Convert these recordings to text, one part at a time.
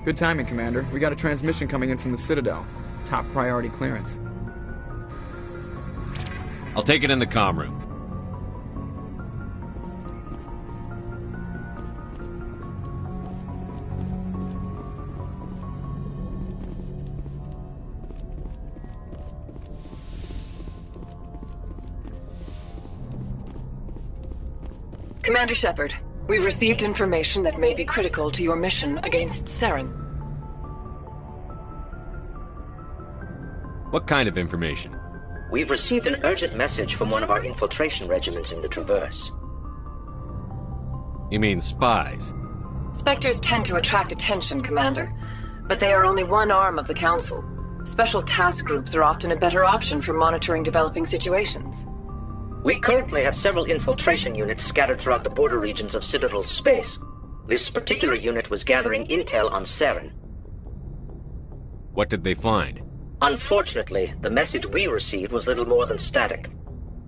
Good timing, Commander. We got a transmission coming in from the Citadel. Top priority clearance. I'll take it in the comm room. Commander Shepard, we've received information that may be critical to your mission against Saren. What kind of information? We've received an urgent message from one of our infiltration regiments in the Traverse. You mean spies? Spectres tend to attract attention, Commander, but they are only one arm of the Council. Special task groups are often a better option for monitoring developing situations. We currently have several infiltration units scattered throughout the border regions of Citadel space. This particular unit was gathering intel on Saren. What did they find? Unfortunately, the message we received was little more than static.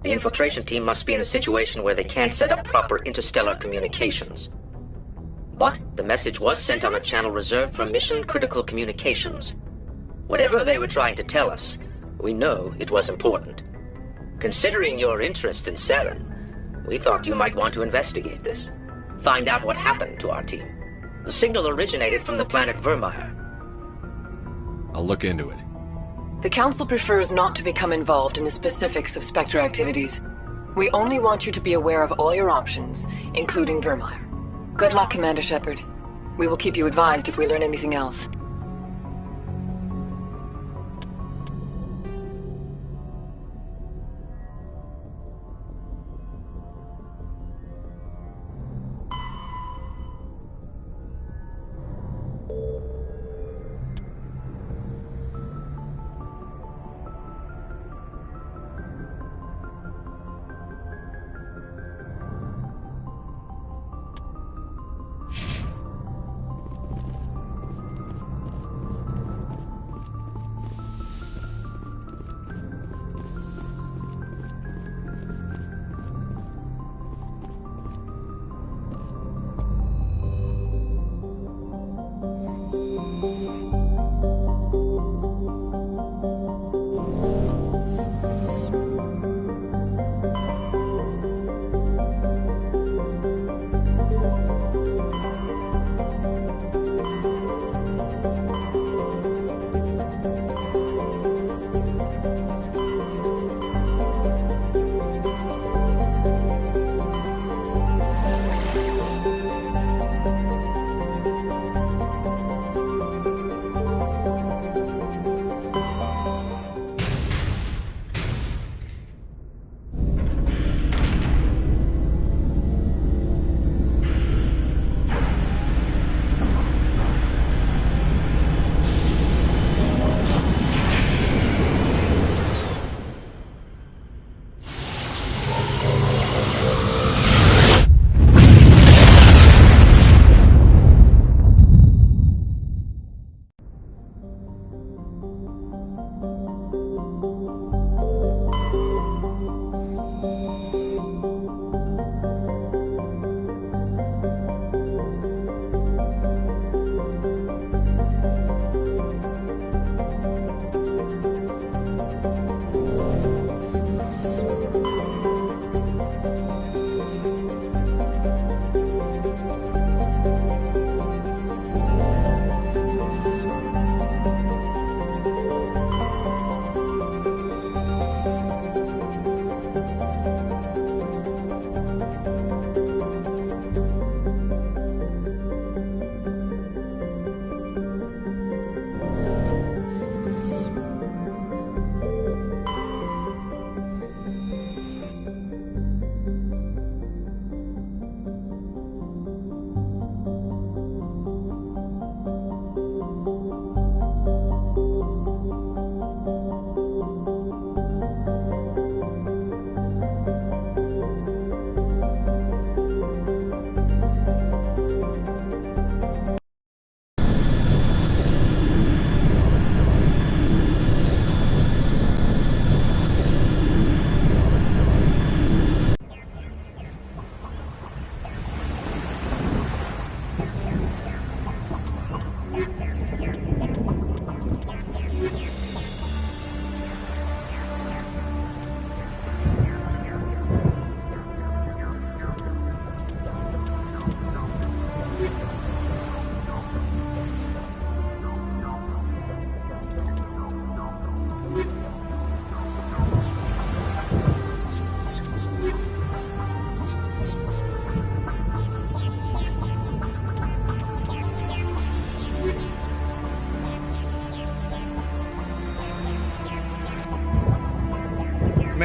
The infiltration team must be in a situation where they can't set up proper interstellar communications. But the message was sent on a channel reserved for mission-critical communications. Whatever they were trying to tell us, we know it was important. Considering your interest in Saren, we thought you might want to investigate this. Find out what happened to our team. The signal originated from the planet Vermeer. I'll look into it. The Council prefers not to become involved in the specifics of Spectre activities. We only want you to be aware of all your options, including Vermeer. Good luck, Commander Shepard. We will keep you advised if we learn anything else.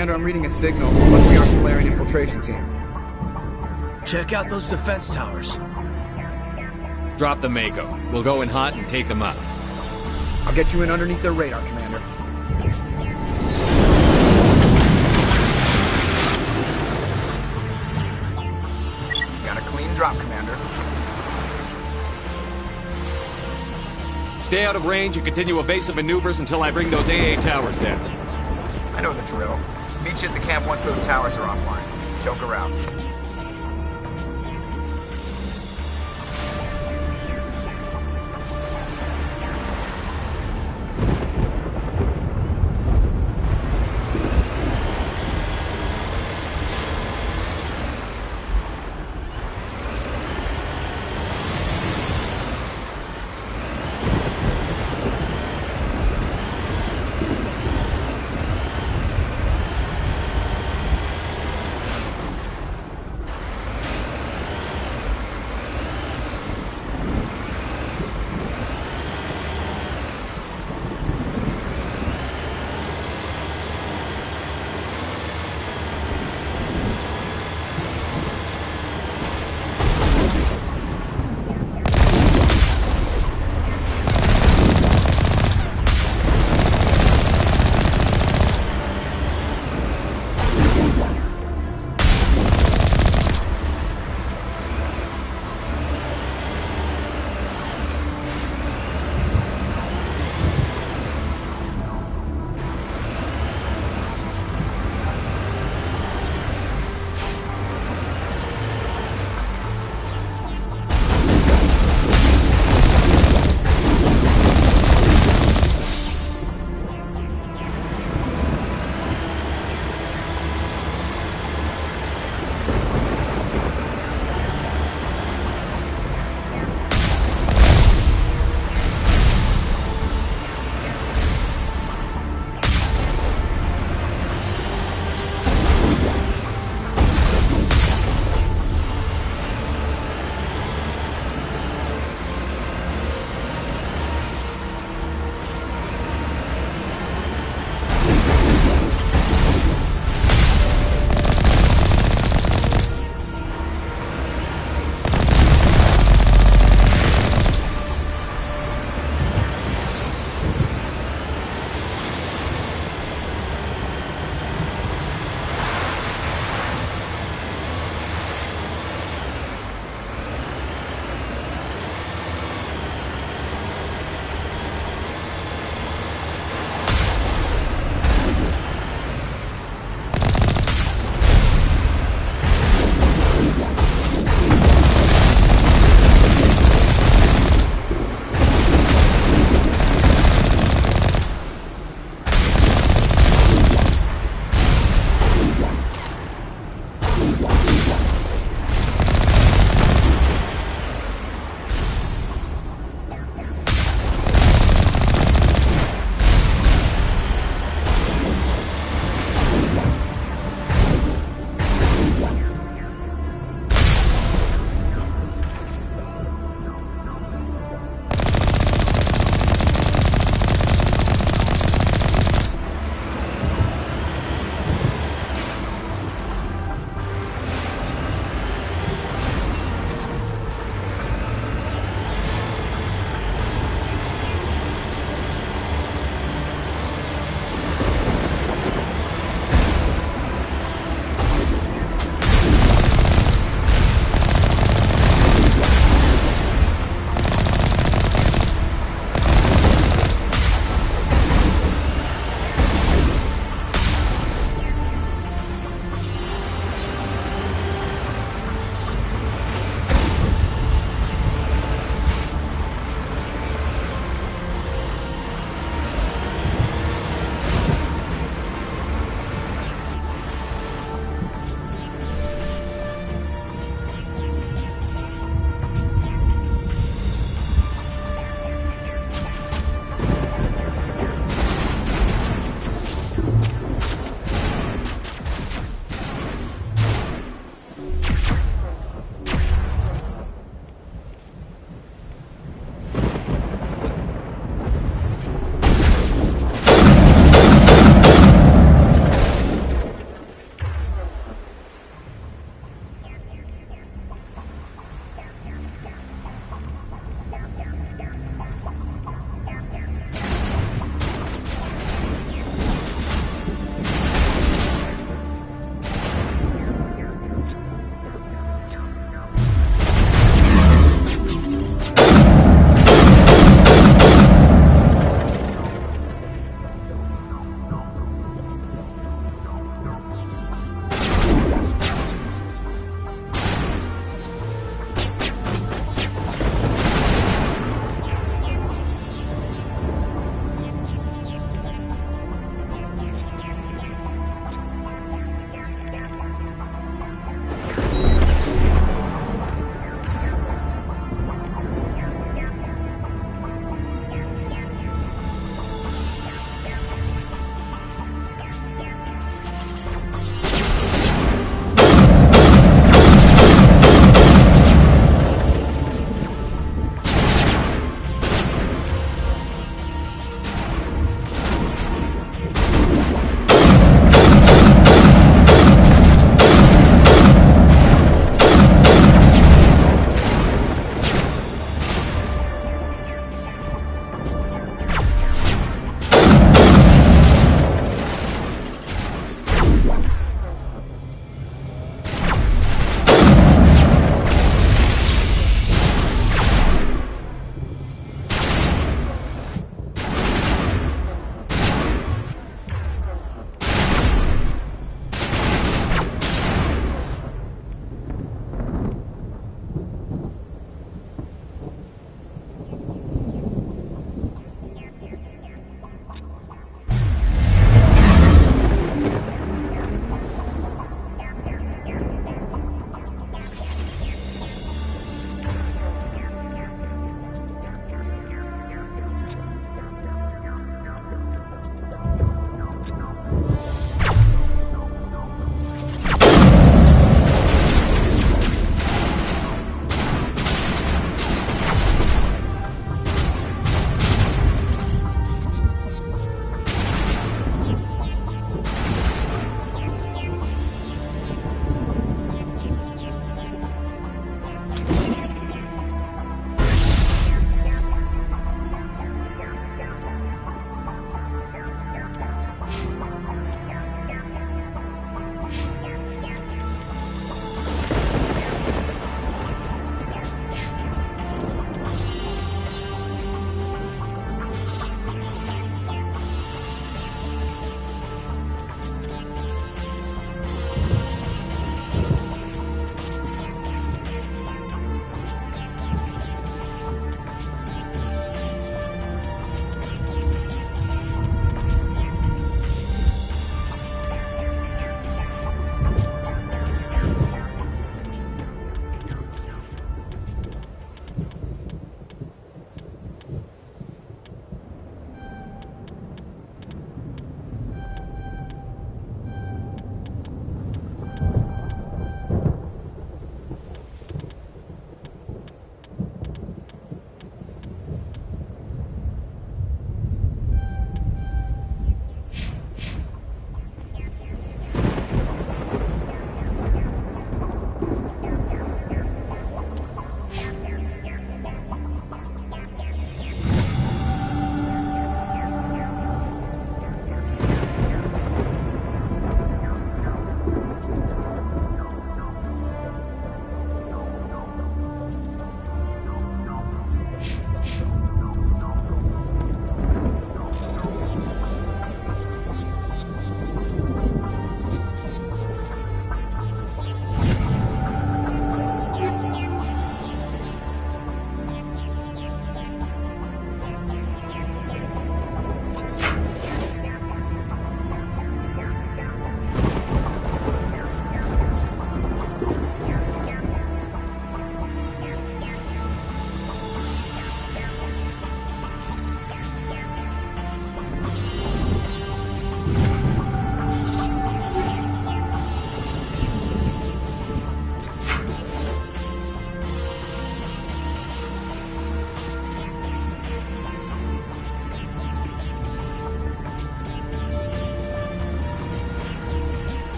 Commander, I'm reading a signal. Must be our Solarian infiltration team. Check out those defense towers. Drop the Mako. We'll go in hot and take them out. I'll get you in underneath their radar, Commander. Got a clean drop, Commander. Stay out of range and continue evasive maneuvers until I bring those AA towers down. I know the drill. Meet you at the camp once those towers are offline. Joke around.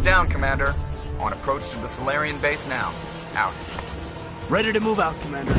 down, Commander. On approach to the Solarian base now. Out. Ready to move out, Commander.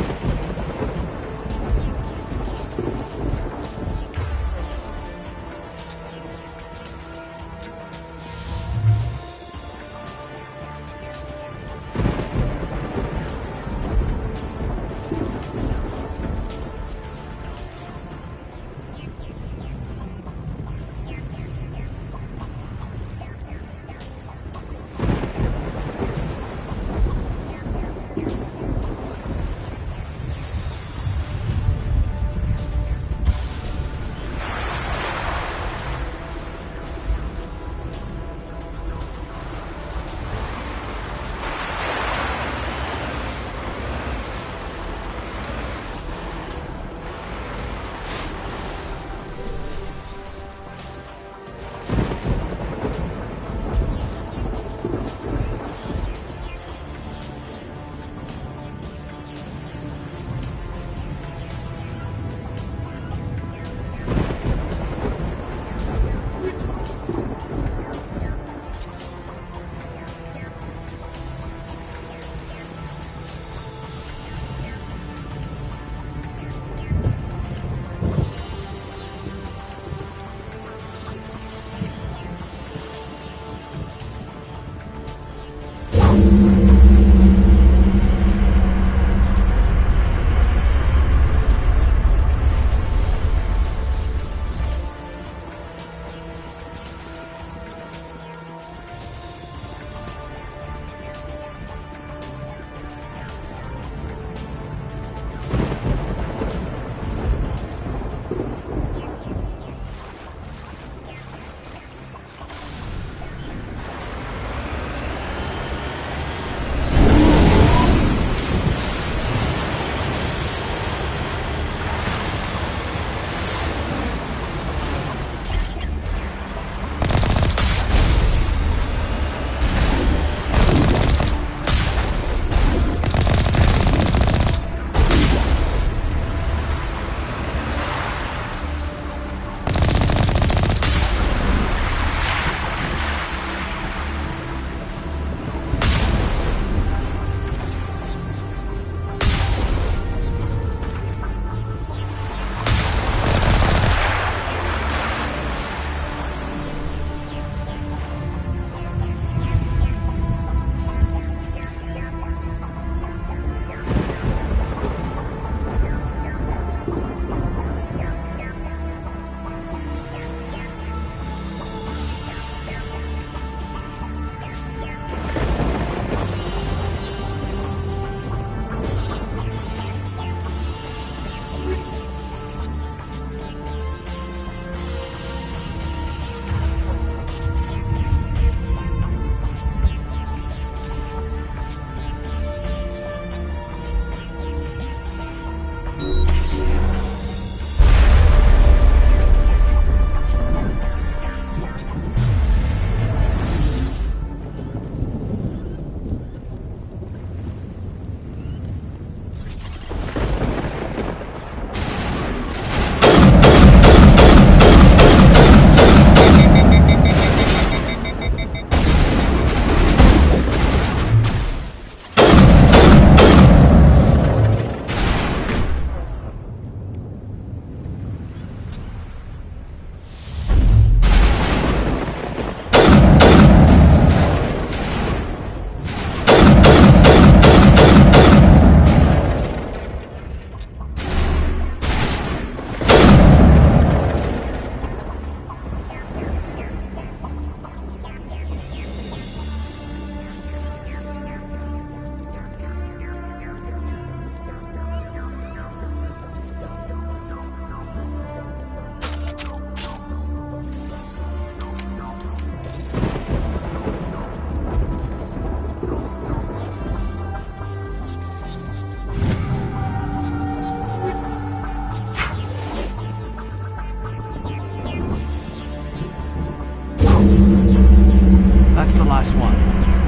That's the last one.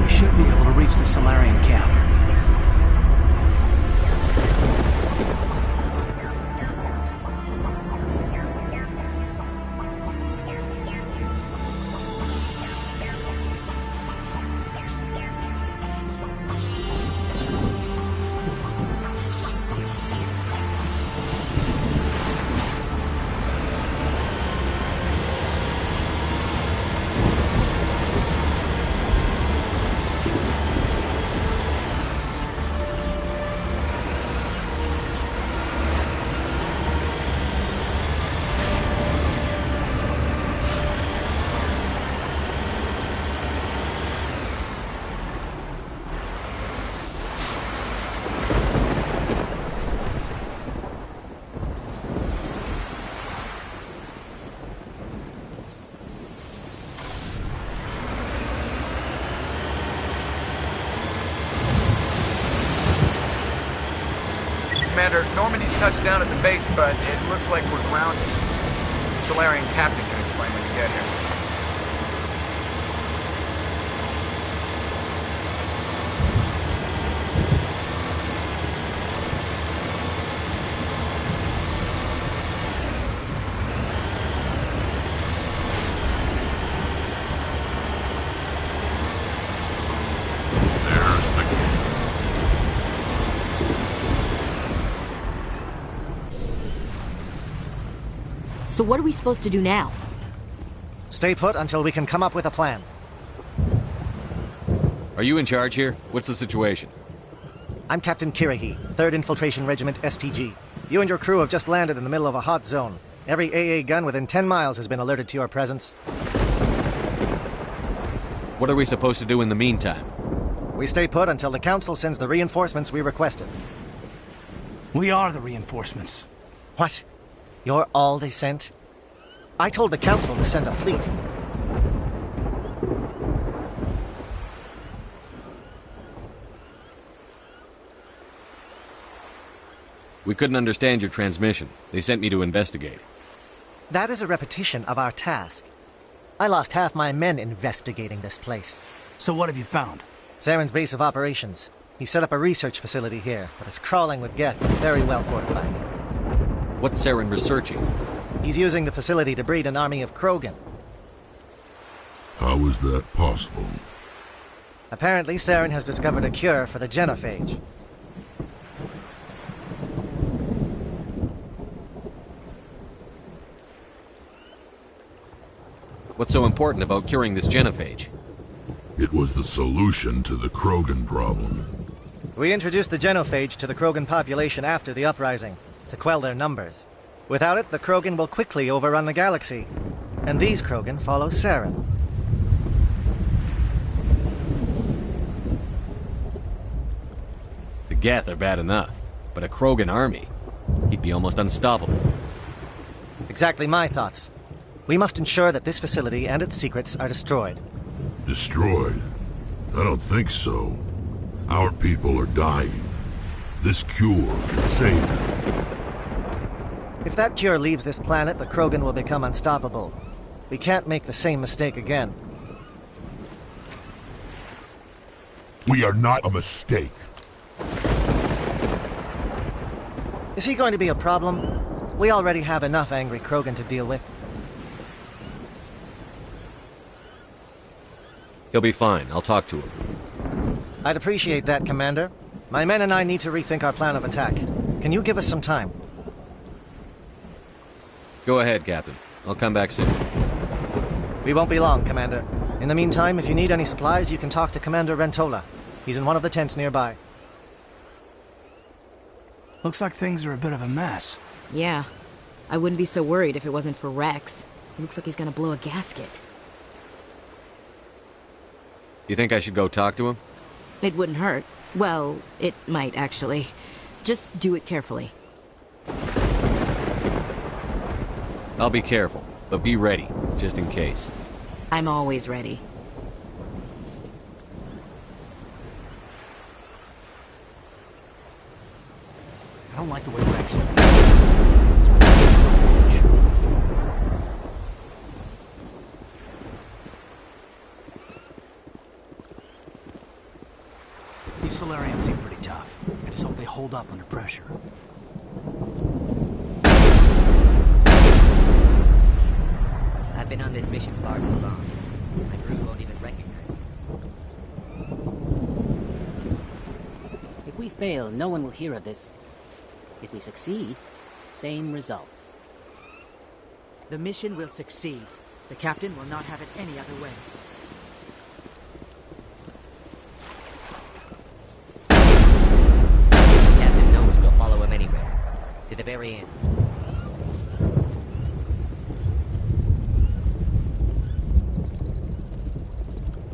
We should be able to reach the Solarian camp. Commander, Normandy's touched down at the base, but it looks like we're grounded. The Solarian captain can explain when you get here. So what are we supposed to do now? Stay put until we can come up with a plan. Are you in charge here? What's the situation? I'm Captain Kirahi, 3rd Infiltration Regiment STG. You and your crew have just landed in the middle of a hot zone. Every AA gun within 10 miles has been alerted to your presence. What are we supposed to do in the meantime? We stay put until the Council sends the reinforcements we requested. We are the reinforcements. What? You're all they sent? I told the Council to send a fleet. We couldn't understand your transmission. They sent me to investigate. That is a repetition of our task. I lost half my men investigating this place. So what have you found? Saren's base of operations. He set up a research facility here, but it's crawling with Geth and very well fortified. What's Saren researching? He's using the facility to breed an army of Krogan. How is that possible? Apparently, Saren has discovered a cure for the genophage. What's so important about curing this genophage? It was the solution to the Krogan problem. We introduced the genophage to the Krogan population after the uprising, to quell their numbers. Without it, the Krogan will quickly overrun the galaxy. And these Krogan follow Saren. The Geth are bad enough, but a Krogan army? He'd be almost unstoppable. Exactly my thoughts. We must ensure that this facility and its secrets are destroyed. Destroyed? I don't think so. Our people are dying. This cure can save them. If that cure leaves this planet, the Krogan will become unstoppable. We can't make the same mistake again. We are not a mistake. Is he going to be a problem? We already have enough angry Krogan to deal with. He'll be fine. I'll talk to him. I'd appreciate that, Commander. My men and I need to rethink our plan of attack. Can you give us some time? Go ahead, Captain. I'll come back soon. We won't be long, Commander. In the meantime, if you need any supplies, you can talk to Commander Rentola. He's in one of the tents nearby. Looks like things are a bit of a mess. Yeah. I wouldn't be so worried if it wasn't for Rex. It looks like he's gonna blow a gasket. You think I should go talk to him? It wouldn't hurt. Well, it might, actually. Just do it carefully. I'll be careful, but be ready, just in case. I'm always ready. I don't like the way Rex is being. These Solarians seem pretty tough. I just hope they hold up under pressure. I've been on this mission far too long. My crew won't even recognize me. If we fail, no one will hear of this. If we succeed, same result. The mission will succeed. The captain will not have it any other way. The captain knows we'll follow him anywhere. To the very end.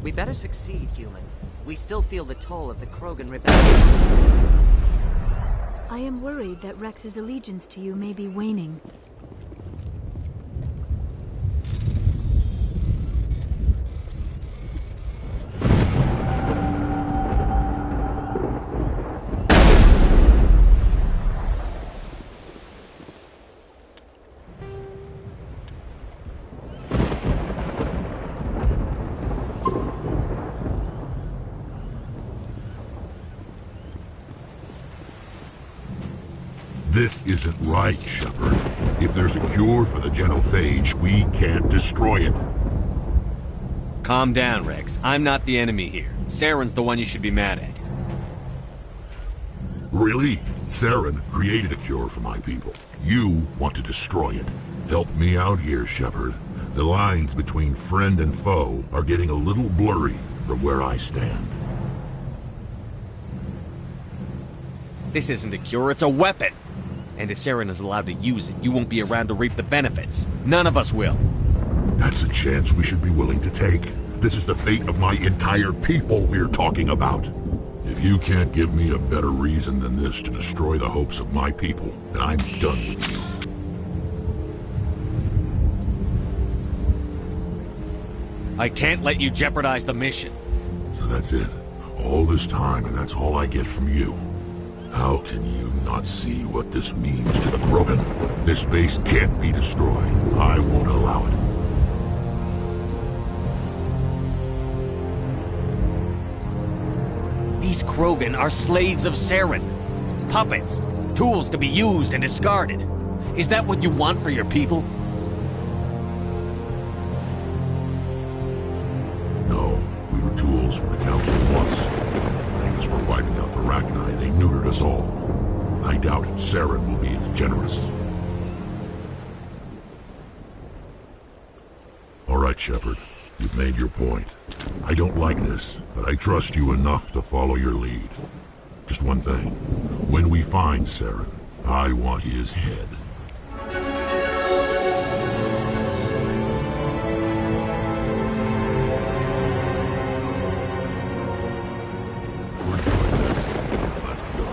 We better succeed, human. We still feel the toll of the Krogan rebellion. I am worried that Rex's allegiance to you may be waning. This isn't right, Shepard. If there's a cure for the genophage, we can't destroy it. Calm down, Rex. I'm not the enemy here. Saren's the one you should be mad at. Really? Saren created a cure for my people. You want to destroy it. Help me out here, Shepard. The lines between friend and foe are getting a little blurry from where I stand. This isn't a cure, it's a weapon! And if Saren is allowed to use it, you won't be around to reap the benefits. None of us will. That's a chance we should be willing to take. This is the fate of my entire people we're talking about. If you can't give me a better reason than this to destroy the hopes of my people, then I'm done with you. I can't let you jeopardize the mission. So that's it. All this time, and that's all I get from you. How can you not see what this means to the Krogan? This base can't be destroyed. I won't allow it. These Krogan are slaves of Saren. Puppets. Tools to be used and discarded. Is that what you want for your people? No, we were tools for the Council once. Thanks for wiping out the Rachni. They neutered us all. I doubt Saren will be as generous. All right, Shepard. You've made your point. I don't like this, but I trust you enough to follow your lead. Just one thing. When we find Saren, I want his head. We're doing this. Let's go.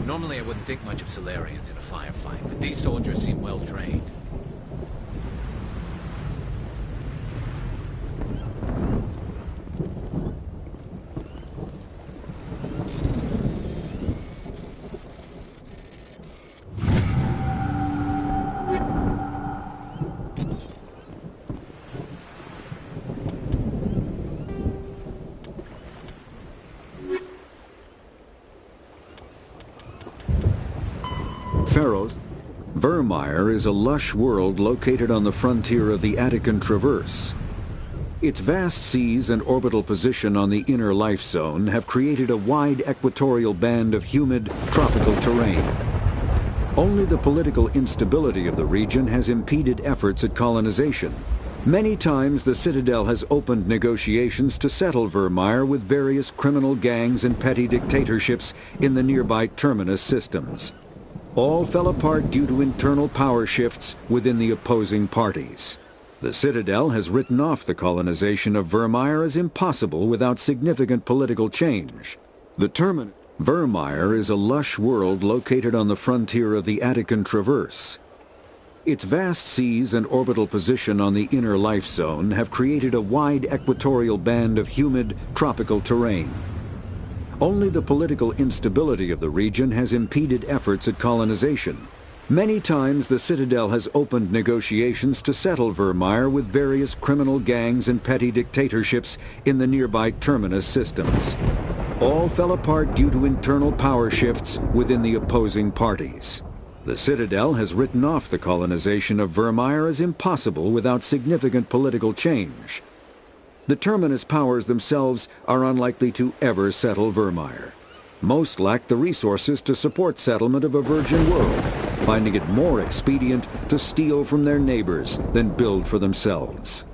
Normally I wouldn't think much of Solarians in a firefight, but these soldiers seem well trained. Pharaohs. Virmire is a lush world located on the frontier of the Attican Traverse. Its vast seas and orbital position on the inner life zone have created a wide equatorial band of humid, tropical terrain. Only the political instability of the region has impeded efforts at colonization. Many times the Citadel has opened negotiations to settle Virmire with various criminal gangs and petty dictatorships in the nearby Terminus systems. All fell apart due to internal power shifts within the opposing parties. The Citadel has written off the colonization of Virmire as impossible without significant political change. Virmire is a lush world located on the frontier of the Attican Traverse. Its vast seas and orbital position on the inner life zone have created a wide equatorial band of humid, tropical terrain. Only the political instability of the region has impeded efforts at colonization. Many times the Citadel has opened negotiations to settle Virmire with various criminal gangs and petty dictatorships in the nearby Terminus systems. All fell apart due to internal power shifts within the opposing parties. The Citadel has written off the colonization of Virmire as impossible without significant political change. The Terminus powers themselves are unlikely to ever settle Virmire. Most lack the resources to support settlement of a virgin world, finding it more expedient to steal from their neighbors than build for themselves.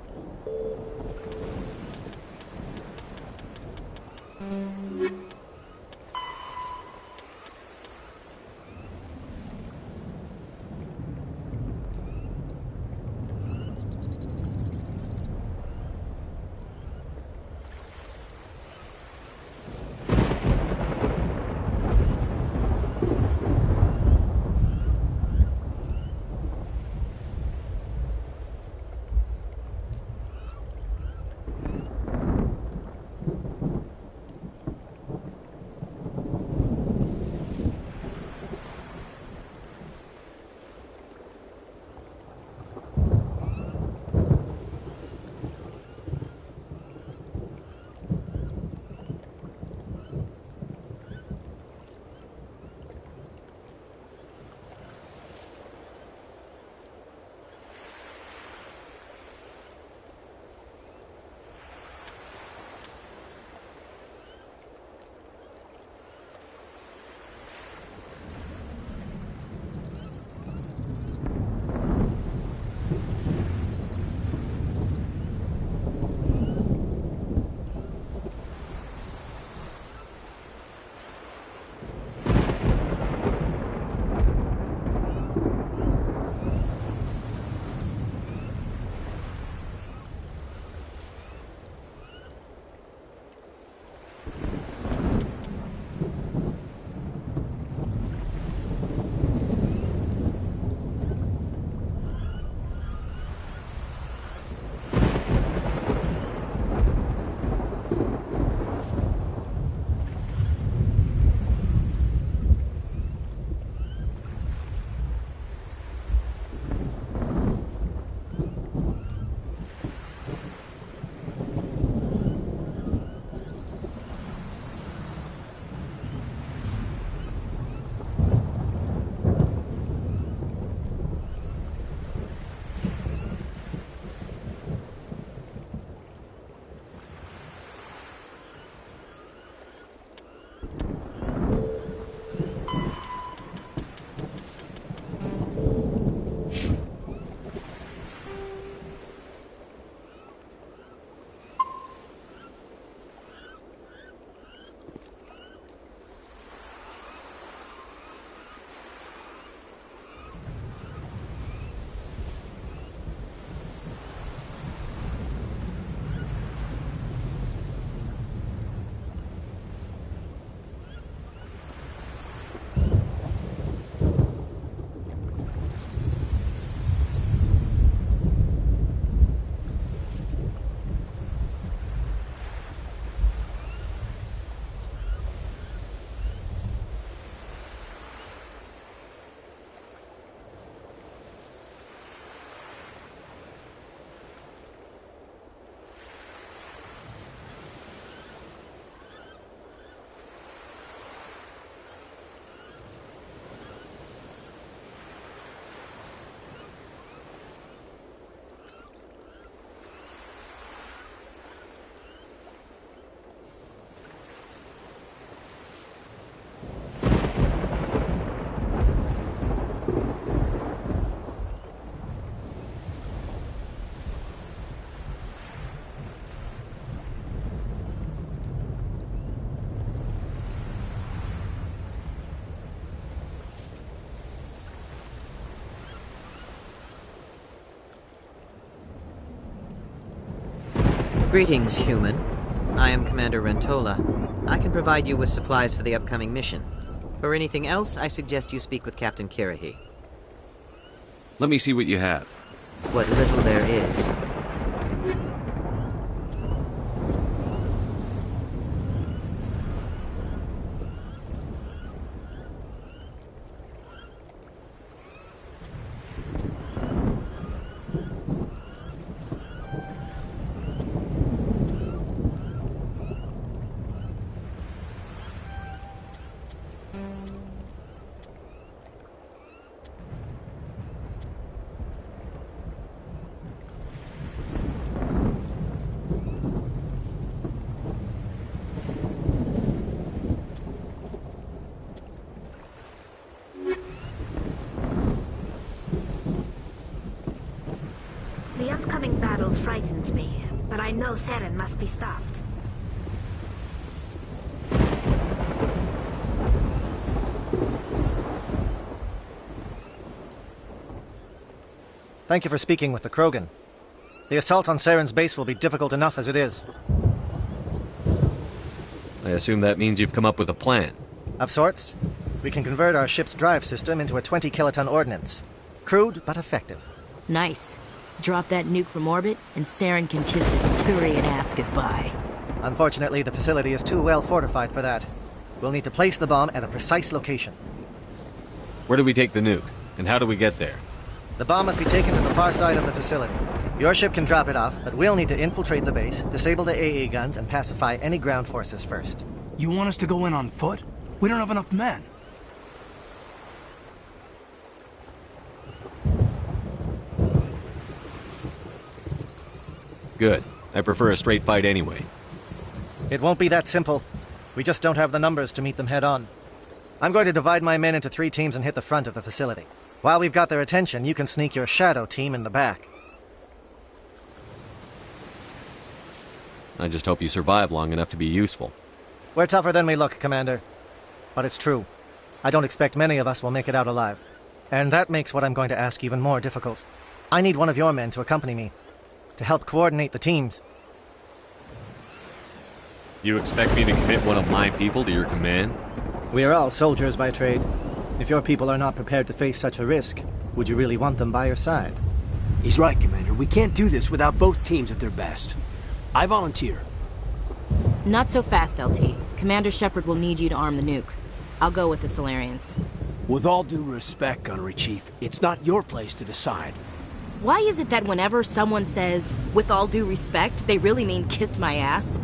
Greetings, human. I am Commander Rentola. I can provide you with supplies for the upcoming mission. For anything else, I suggest you speak with Captain Kirahi. Let me see what you have. What little there is. The upcoming battle frightens me, but I know Saren must be stopped. Thank you for speaking with the Krogan. The assault on Saren's base will be difficult enough as it is. I assume that means you've come up with a plan. Of sorts. We can convert our ship's drive system into a 20-kiloton ordnance. Crude, but effective. Nice. Drop that nuke from orbit, and Saren can kiss his Turian ass goodbye. Unfortunately, the facility is too well fortified for that. We'll need to place the bomb at a precise location. Where do we take the nuke? And how do we get there? The bomb must be taken to the far side of the facility. Your ship can drop it off, but we'll need to infiltrate the base, disable the AA guns, and pacify any ground forces first. You want us to go in on foot? We don't have enough men. Good. I prefer a straight fight anyway. It won't be that simple. We just don't have the numbers to meet them head-on. I'm going to divide my men into 3 teams and hit the front of the facility. While we've got their attention, you can sneak your shadow team in the back. I just hope you survive long enough to be useful. We're tougher than we look, Commander. But it's true. I don't expect many of us will make it out alive. And that makes what I'm going to ask even more difficult. I need one of your men to accompany me, to help coordinate the teams. You expect me to commit one of my people to your command? We are all soldiers by trade. If your people are not prepared to face such a risk, would you really want them by your side? He's right, Commander. We can't do this without both teams at their best. I volunteer. Not so fast, LT. Commander Shepard will need you to arm the nuke. I'll go with the Solarians. With all due respect, Gunnery Chief, it's not your place to decide. Why is it that whenever someone says, with all due respect, they really mean kiss my ass?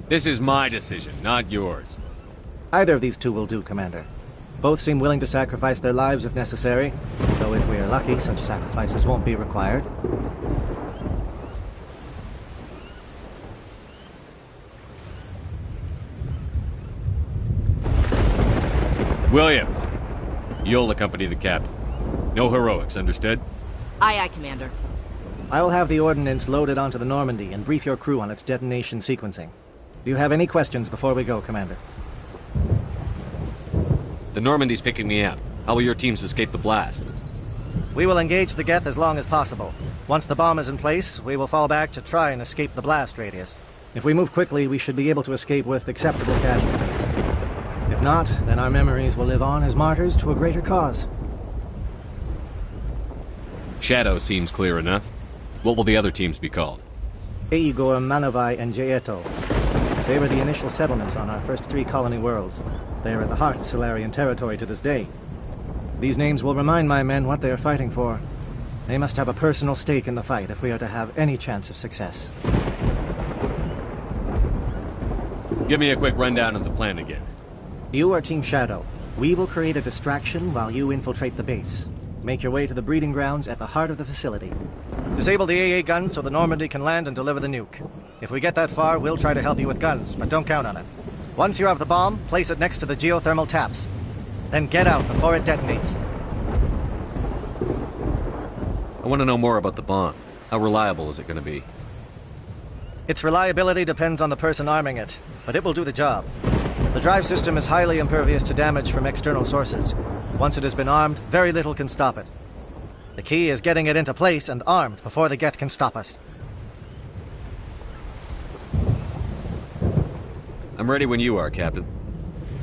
This is my decision, not yours. Either of these two will do, Commander. Both seem willing to sacrifice their lives if necessary, though if we are lucky, such sacrifices won't be required. Williams, you'll accompany the captain. No heroics, understood? Aye, aye, Commander. I will have the ordnance loaded onto the Normandy and brief your crew on its detonation sequencing. Do you have any questions before we go, Commander? The Normandy's picking me up. How will your teams escape the blast? We will engage the Geth as long as possible. Once the bomb is in place, we will fall back to try and escape the blast radius. If we move quickly, we should be able to escape with acceptable casualties. If not, then our memories will live on as martyrs to a greater cause. Shadow seems clear enough. What will the other teams be called? Igor, Manovai, and Jaeto. They were the initial settlements on our first 3 colony worlds. They are at the heart of Solarian territory to this day. These names will remind my men what they are fighting for. They must have a personal stake in the fight if we are to have any chance of success. Give me a quick rundown of the plan again. You are Team Shadow. We will create a distraction while you infiltrate the base. Make your way to the breeding grounds at the heart of the facility. Disable the AA guns so the Normandy can land and deliver the nuke. If we get that far, we'll try to help you with guns, but don't count on it. Once you have the bomb, place it next to the geothermal taps. Then get out before it detonates. I want to know more about the bomb. How reliable is it going to be? Its reliability depends on the person arming it, but it will do the job. The drive system is highly impervious to damage from external sources. Once it has been armed, very little can stop it. The key is getting it into place and armed before the Geth can stop us. I'm ready when you are, Captain.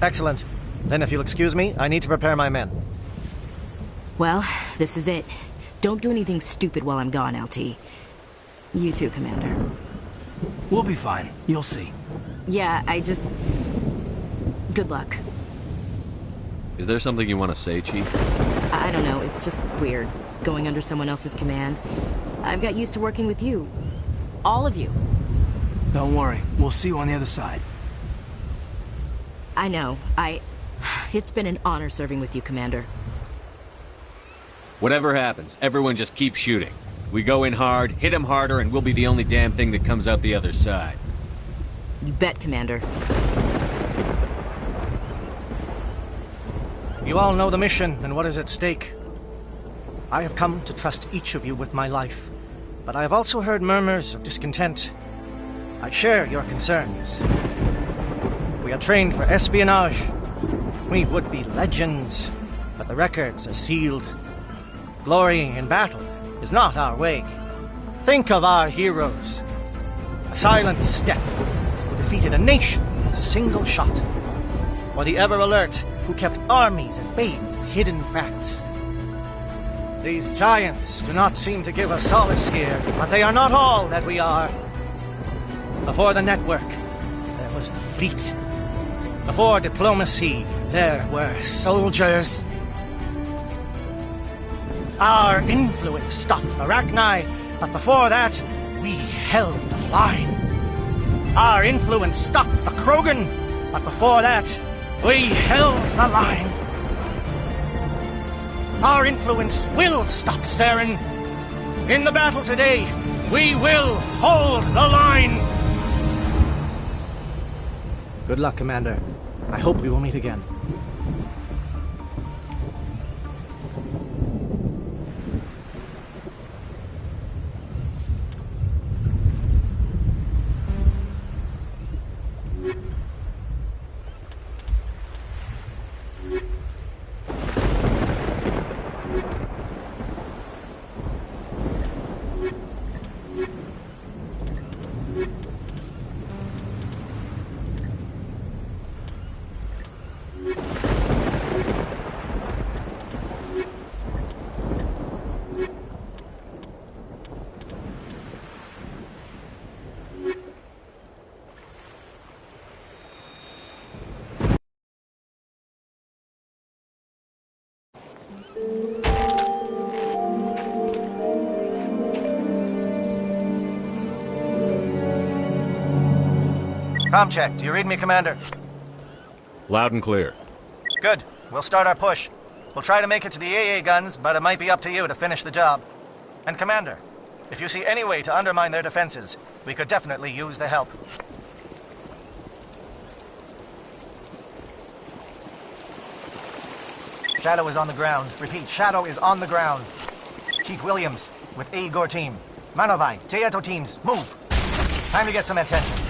Excellent. Then if you'll excuse me, I need to prepare my men. Well, this is it. Don't do anything stupid while I'm gone, LT. You too, Commander. We'll be fine. You'll see. Yeah, Good luck. Is there something you want to say, Chief? I don't know, it's just weird, going under someone else's command. I've got used to working with you. All of you. Don't worry, we'll see you on the other side. I know, It's been an honor serving with you, Commander. Whatever happens, everyone just keep shooting. We go in hard, hit them harder, and we'll be the only damn thing that comes out the other side. You bet, Commander. You all know the mission and what is at stake. I have come to trust each of you with my life, but I have also heard murmurs of discontent. I share your concerns. We are trained for espionage. We would be legends, but the records are sealed. Glorying in battle is not our way. Think of our heroes. A silent step who defeated a nation with a single shot. Or the ever-alert who kept armies at bay with hidden facts. These giants do not seem to give us solace here, but they are not all that we are. Before the network, there was the fleet. Before diplomacy, there were soldiers. Our influence stopped the Arachni, but before that, we held the line. Our influence stopped the Krogan, but before that, we held the line. Our influence will stop Saren. In the battle today, we will hold the line. Good luck, Commander. I hope we will meet again. Com check. Do you read me, Commander? Loud and clear. Good. We'll start our push. We'll try to make it to the AA guns, but it might be up to you to finish the job. And Commander, if you see any way to undermine their defenses, we could definitely use the help. Shadow is on the ground. Repeat, Shadow is on the ground. Chief Williams, with Igor team. Manovai, Jayeto teams, move! Time to get some attention.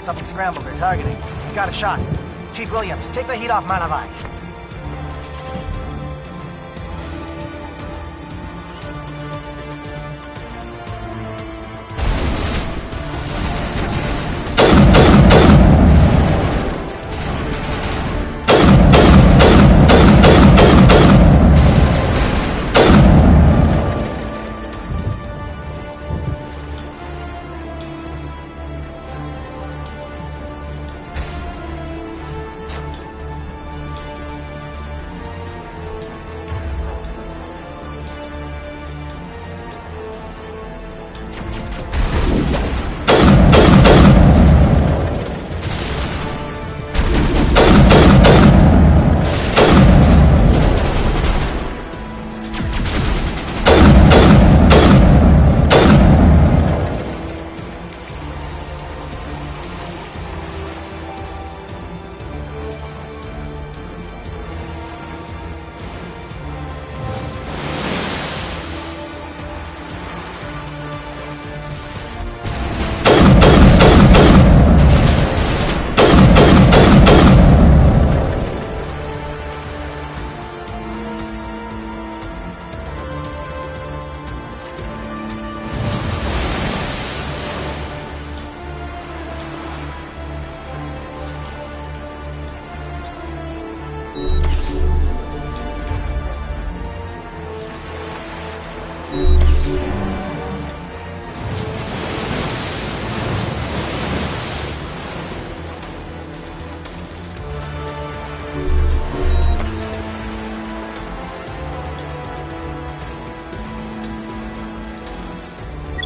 Something scrambled their targeting. We got a shot. Chief Williams, take the heat off Manavai.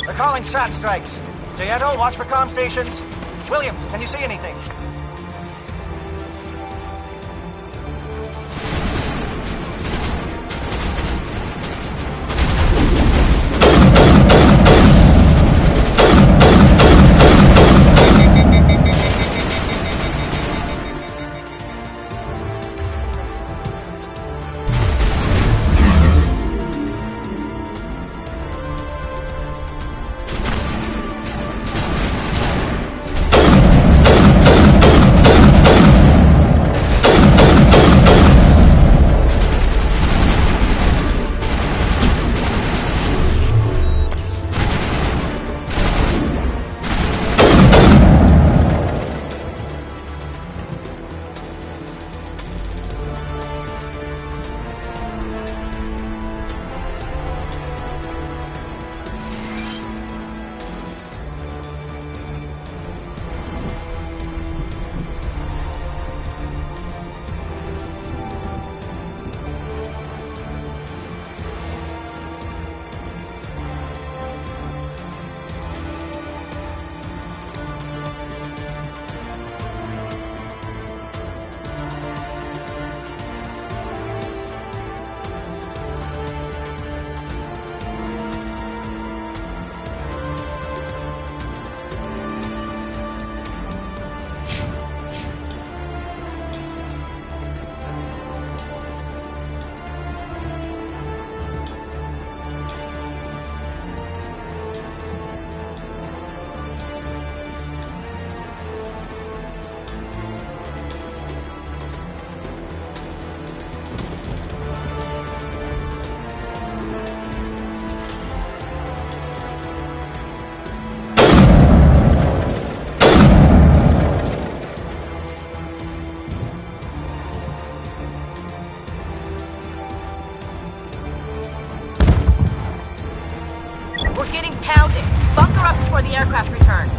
They're calling SAT strikes. Jayeto, watch for comm stations. Williams, can you see anything? We're getting pounded. Bunker up before the aircraft return.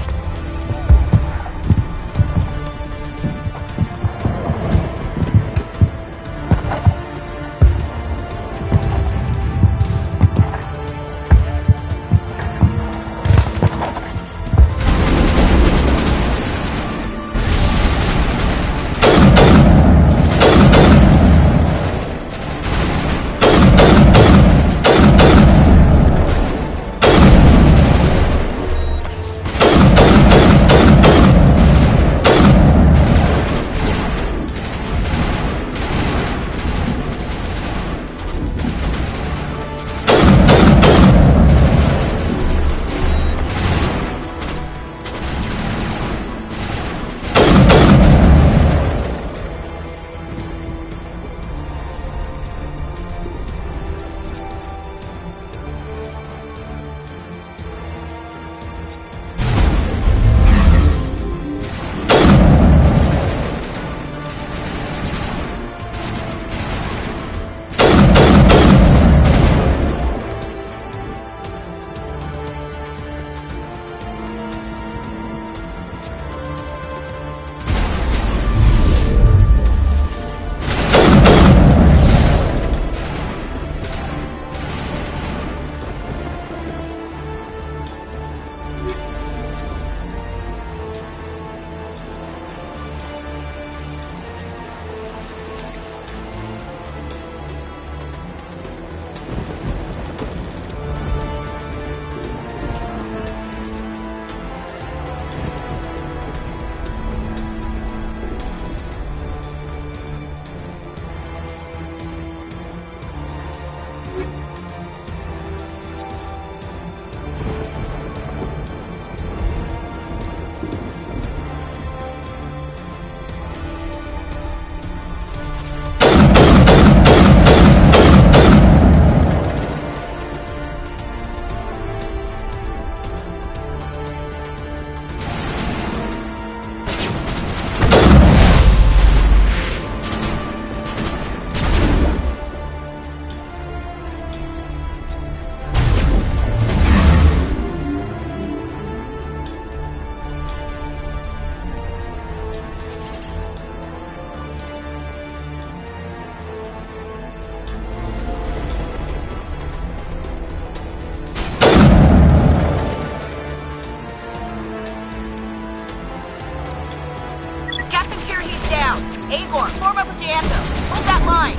down. Agor, form up with Gianto. Hold that line.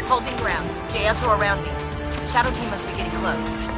Holding ground. Gianto around me. Shadow team must be getting close.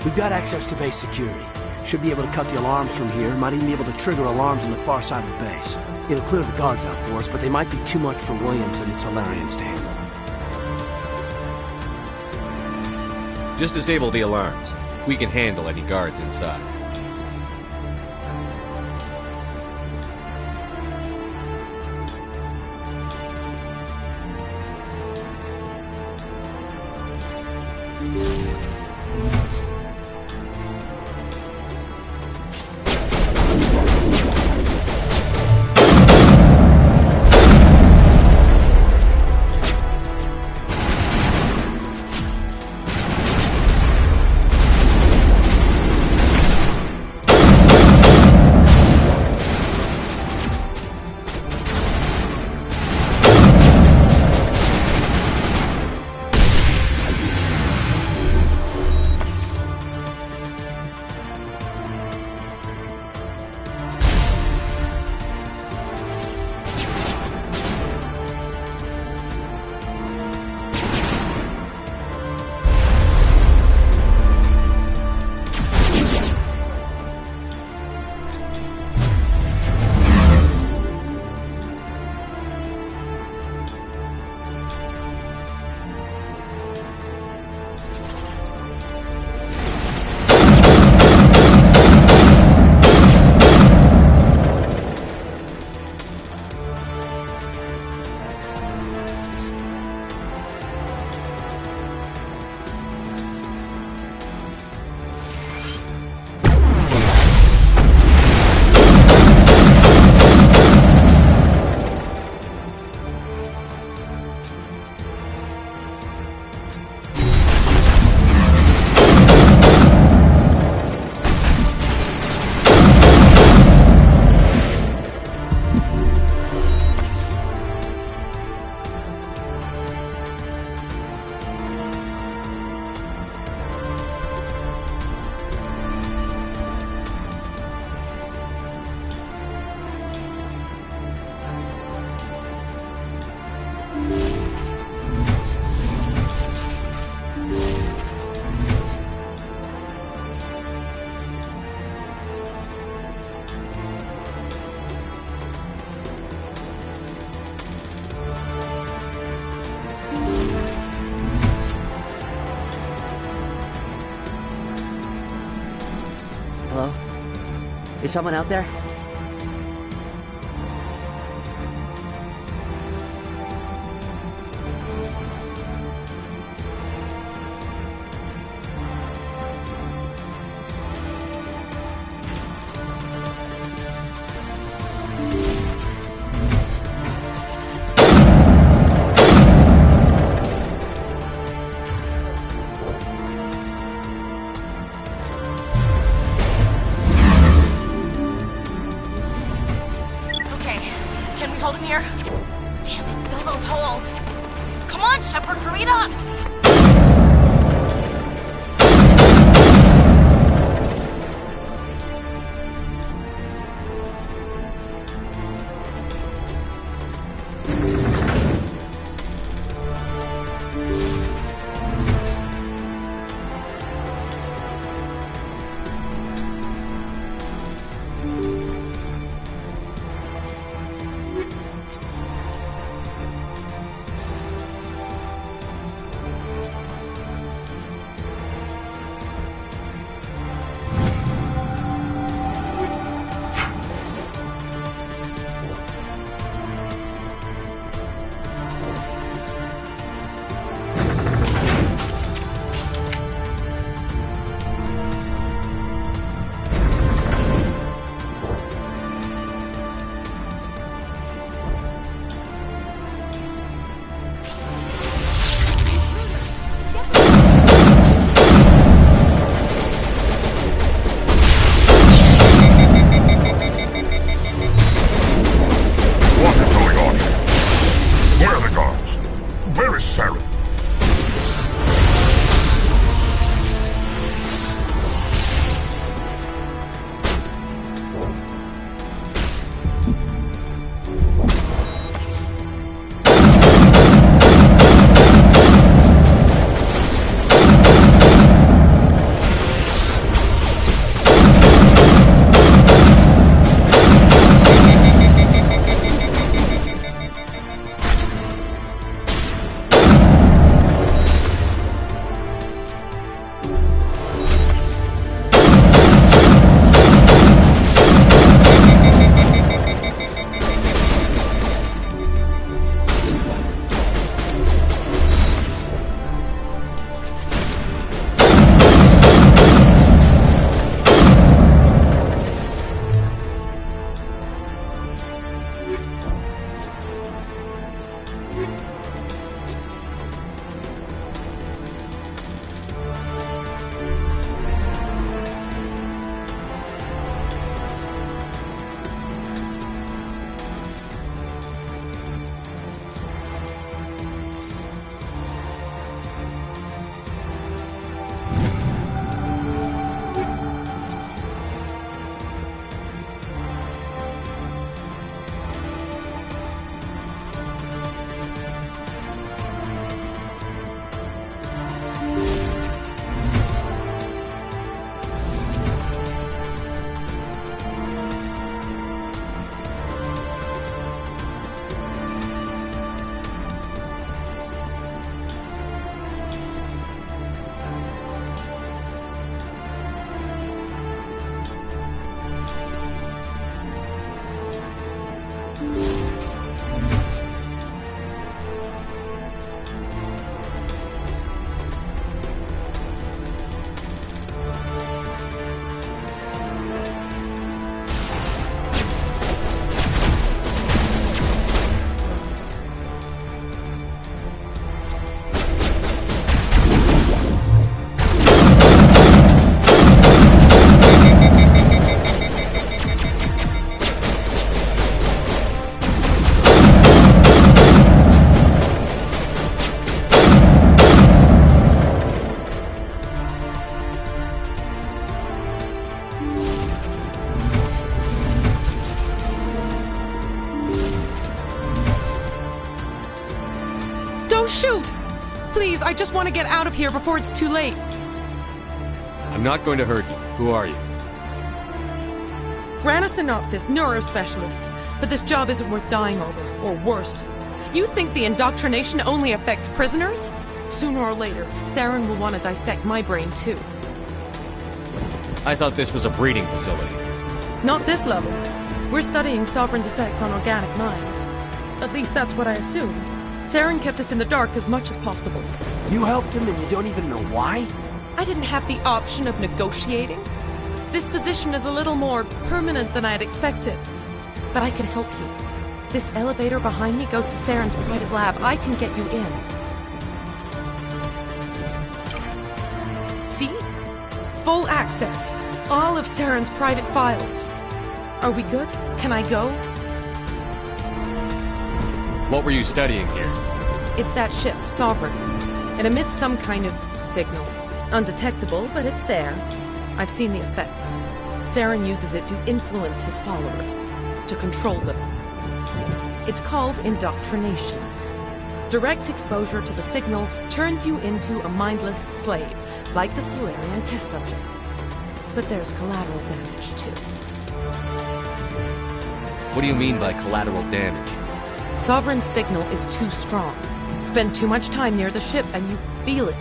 We've got access to base security. Should be able to cut the alarms from here. Might even be able to trigger alarms on the far side of the base. It'll clear the guards out for us, but they might be too much for Williams and the Solarians to handle. Just disable the alarms. We can handle any guards inside. Is someone out there? Don't shoot! Please, I just want to get out of here before it's too late. I'm not going to hurt you. Who are you? Granathanoptis, neurospecialist. But this job isn't worth dying over, or worse. You think the indoctrination only affects prisoners? Sooner or later, Saren will want to dissect my brain too. I thought this was a breeding facility. Not this level. We're studying Sovereign's effect on organic minds. At least that's what I assume. Saren kept us in the dark as much as possible. You helped him and you don't even know why? I didn't have the option of negotiating. This position is a little more permanent than I had expected. But I can help you. This elevator behind me goes to Saren's private lab. I can get you in. See? Full access. All of Saren's private files. Are we good? Can I go? What were you studying here? It's that ship, Sovereign. It emits some kind of signal. Undetectable, but it's there. I've seen the effects. Saren uses it to influence his followers, to control them. It's called indoctrination. Direct exposure to the signal turns you into a mindless slave, like the Solarian test subjects. But there's collateral damage, too. What do you mean by collateral damage? Sovereign's signal is too strong. Spend too much time near the ship and you feel it,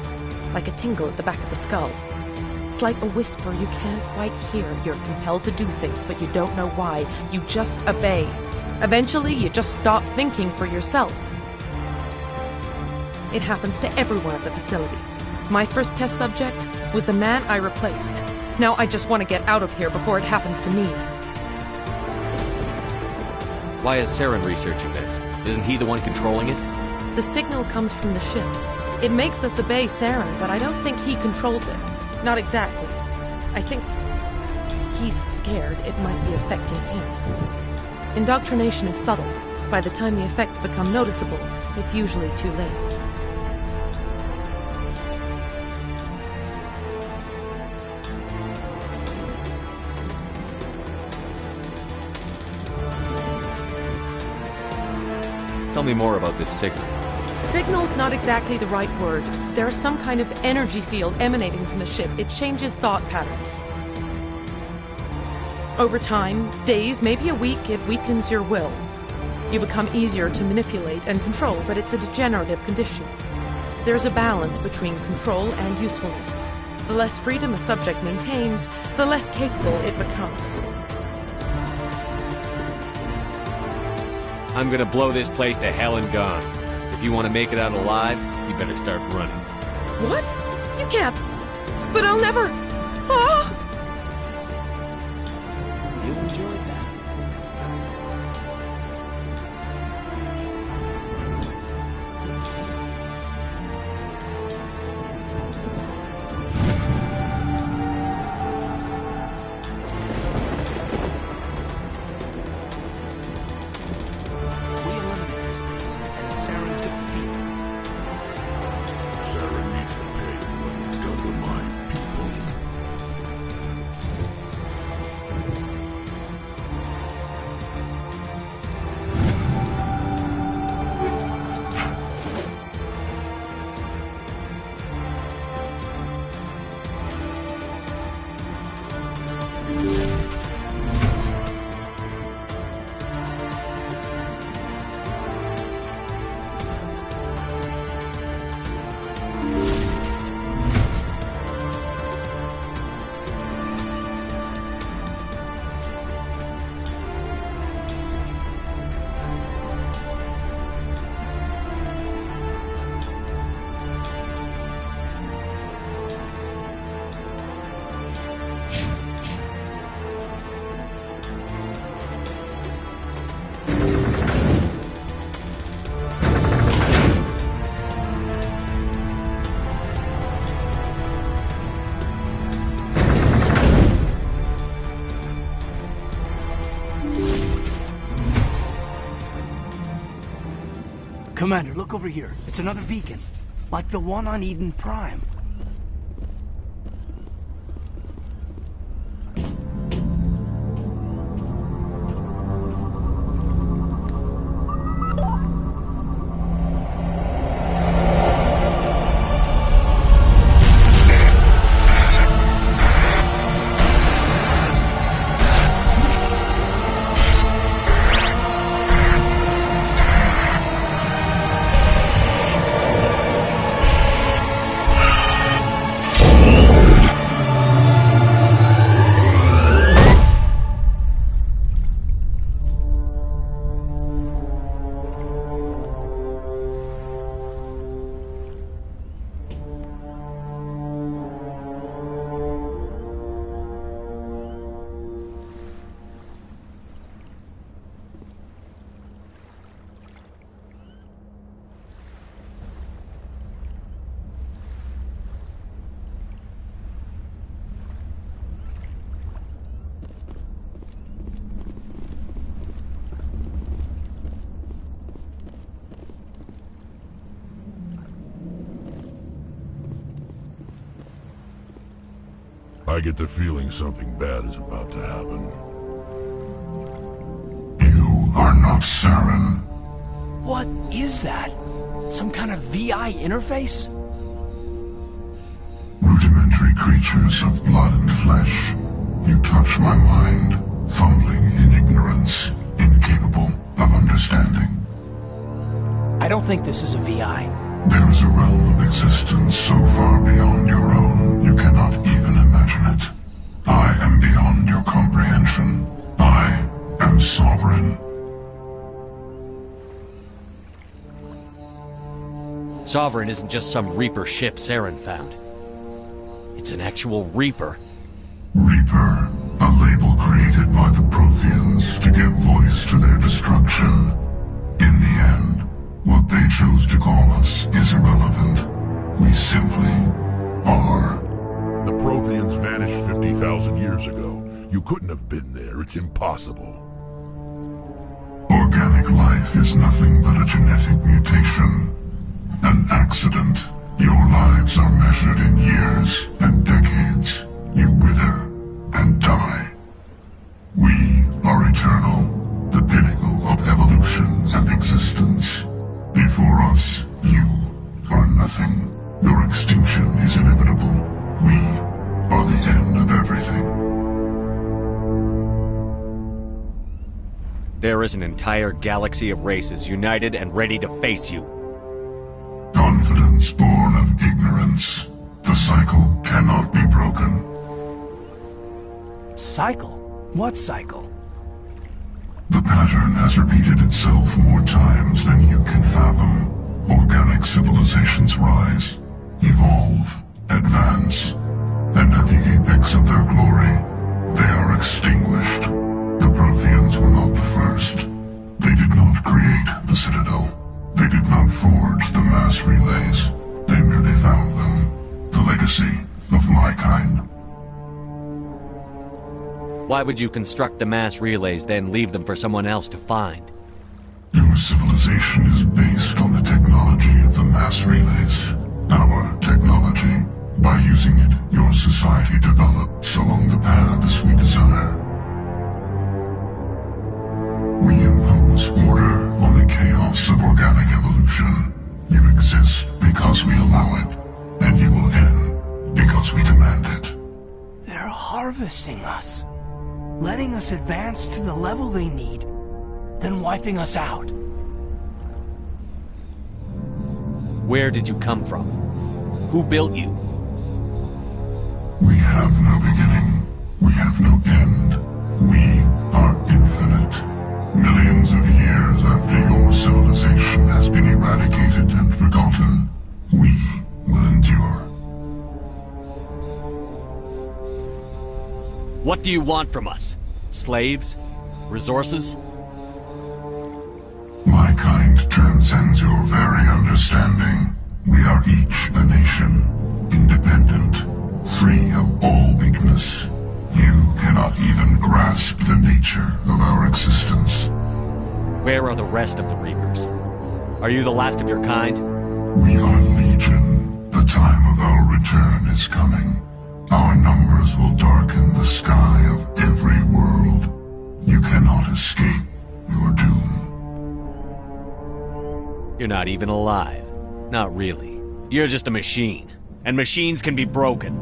like a tingle at the back of the skull. It's like a whisper you can't quite hear. You're compelled to do things, but you don't know why. You just obey. Eventually, you just stop thinking for yourself. It happens to everyone at the facility. My first test subject was the man I replaced. Now I just want to get out of here before it happens to me. Why is Saren researching this? Isn't he the one controlling it? The signal comes from the ship. It makes us obey Saren, but I don't think he controls it. Not exactly. I think he's scared it might be affecting him. Indoctrination is subtle. By the time the effects become noticeable, it's usually too late. Tell me more about this signal. Signal's not exactly the right word. There's some kind of energy field emanating from the ship. It changes thought patterns. Over time, days, maybe a week, it weakens your will. You become easier to manipulate and control, but it's a degenerative condition. There's a balance between control and usefulness. The less freedom a subject maintains, the less capable it becomes. I'm gonna blow this place to hell and gone. If you want to make it out alive, you better start running. What? You can't. But I'll never. Ah! You enjoyed that. We eliminate this place, and Saren's gonna feel it. Saren needs to pay what he's done to my people. Commander, look over here. It's another beacon. Like the one on Eden Prime. I get the feeling something bad is about to happen. You are not Saren. What is that? Some kind of VI interface? Rudimentary creatures of blood and flesh. You touch my mind, fumbling in ignorance, incapable of understanding. I don't think this is a VI. There is a realm of existence so far beyond your own, you cannot even imagine it. I am beyond your comprehension. I am sovereign. Sovereign isn't just some Reaper ship Saren found. It's an actual Reaper. Reaper, a label created by the Protheans to give voice to their destruction. In the end, what they chose to call us is irrelevant. We simply are. The Protheans vanished 50,000 years ago. You couldn't have been there. It's impossible. Organic life is nothing but a genetic mutation. An accident. Your lives are measured in years and decades. You wither and die. We are eternal, the pinnacle of evolution and existence. Before us, you are nothing. Your extinction is inevitable. We are the end of everything. There is an entire galaxy of races united and ready to face you. Confidence born of ignorance. The cycle cannot be broken. Cycle? What cycle? The pattern has repeated itself more times than you can fathom. Organic civilizations rise, evolve, advance, and at the apex of their glory, they are extinguished. The Protheans were not the first. They did not create the Citadel. They did not forge the mass relays. They merely found them. The legacy of my kind. Why would you construct the mass relays, then leave them for someone else to find? Your civilization is based on the technology of the mass relays. Our technology. By using it, your society develops along the paths we desire. We impose order on the chaos of organic evolution. You exist because we allow it, and you will end because we demand it. They're harvesting us. Letting us advance to the level they need, then wiping us out. Where did you come from? Who built you? We have no beginning. We have no end. We are infinite. Millions of years after your civilization has been eradicated and forgotten, we will endure. What do you want from us? Slaves? Resources? My kind transcends your very understanding. We are each a nation, independent, free of all weakness. You cannot even grasp the nature of our existence. Where are the rest of the Reapers? Are you the last of your kind? We are legion. The time of our return is coming. Our numbers will darken the sky of every world. You cannot escape your doom. You're not even alive. Not really. You're just a machine. And machines can be broken.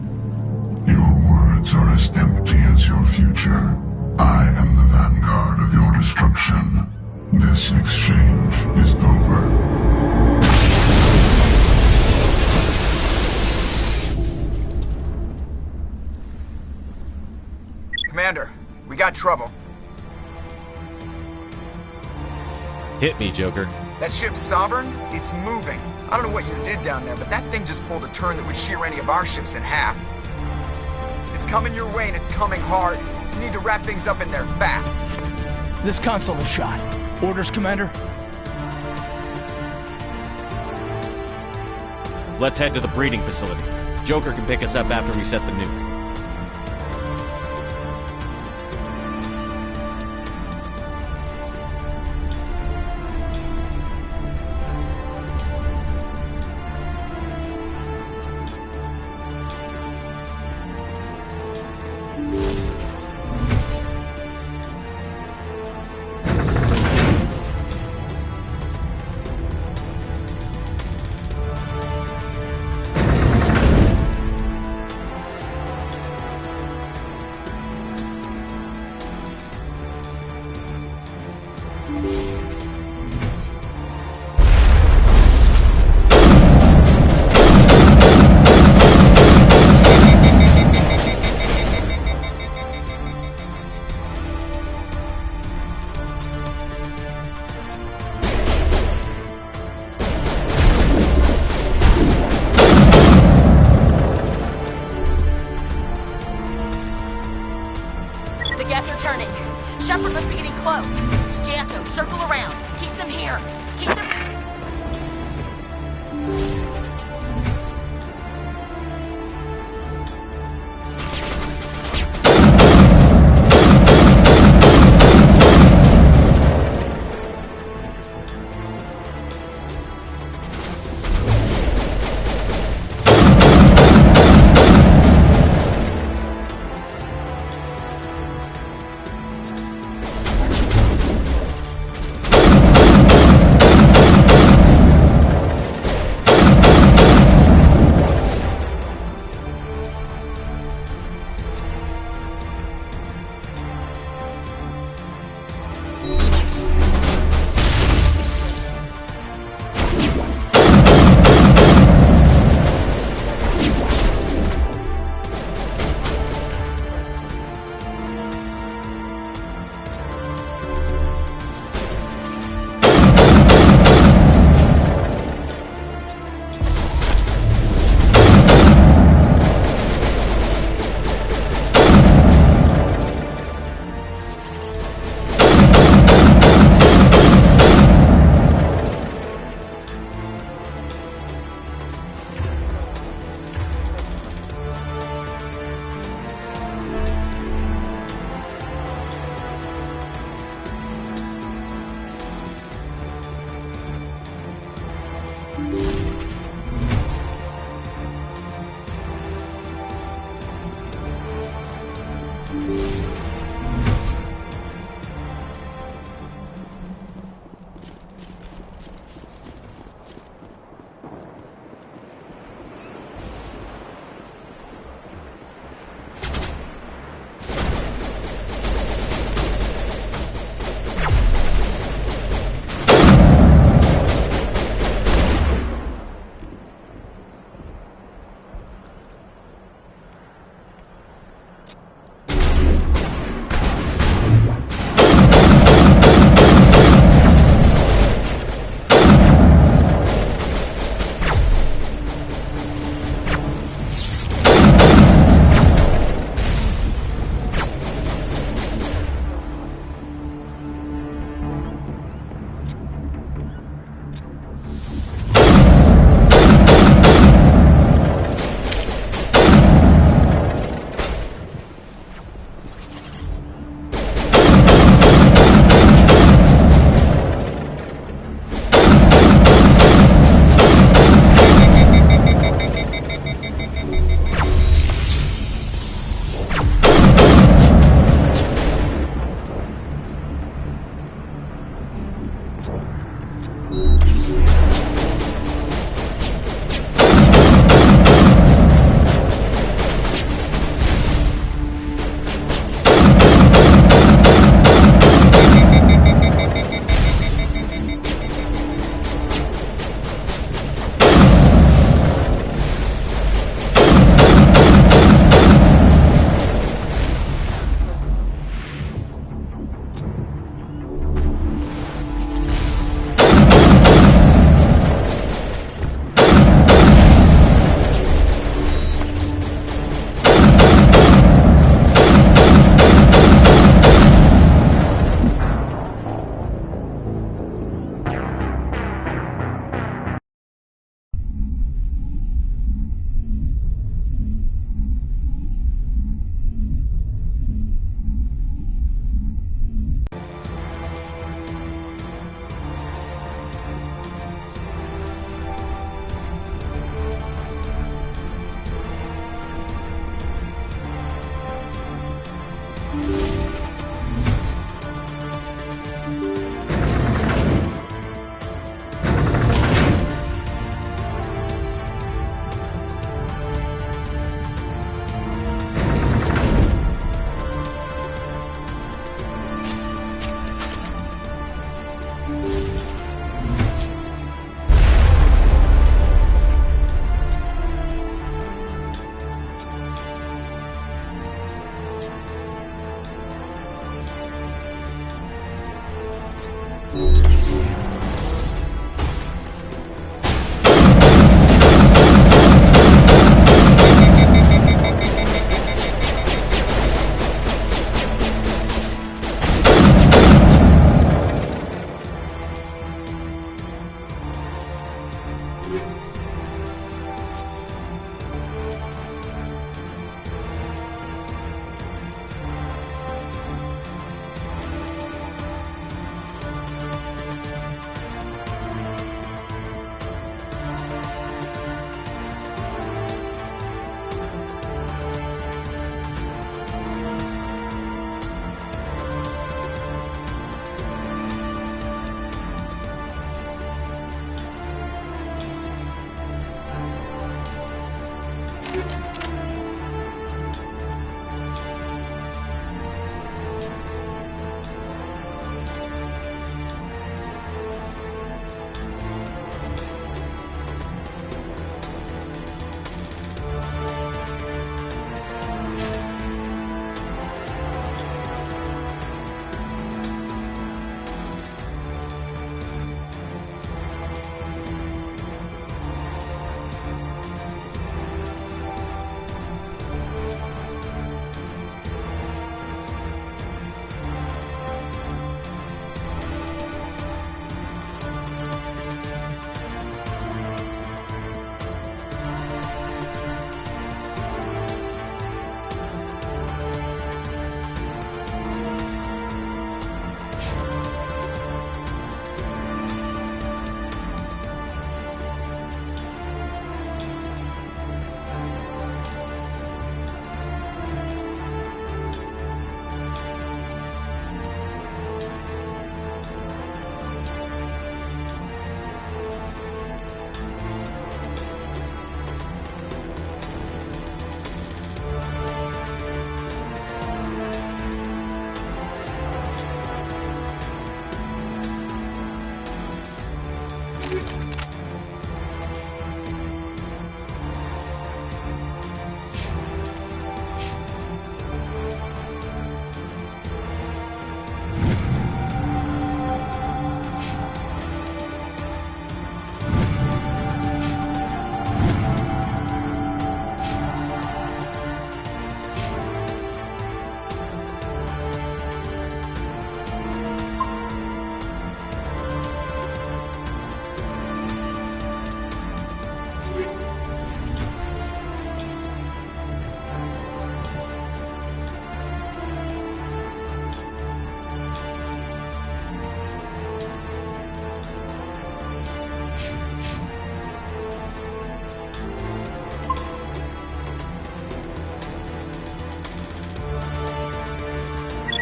Your words are as empty as your future. I am the vanguard of your destruction. This exchange is over. Commander, we got trouble. Hit me, Joker. That ship's Sovereign? It's moving. I don't know what you did down there, but that thing just pulled a turn that would shear any of our ships in half. It's coming your way and it's coming hard. You need to wrap things up in there fast. This console is shot. Orders, Commander? Let's head to the breeding facility. Joker can pick us up after we set the nuke.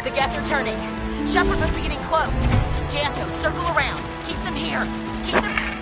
The gas are turning. Shepard must be getting close. Janto, circle around. here! Keep them...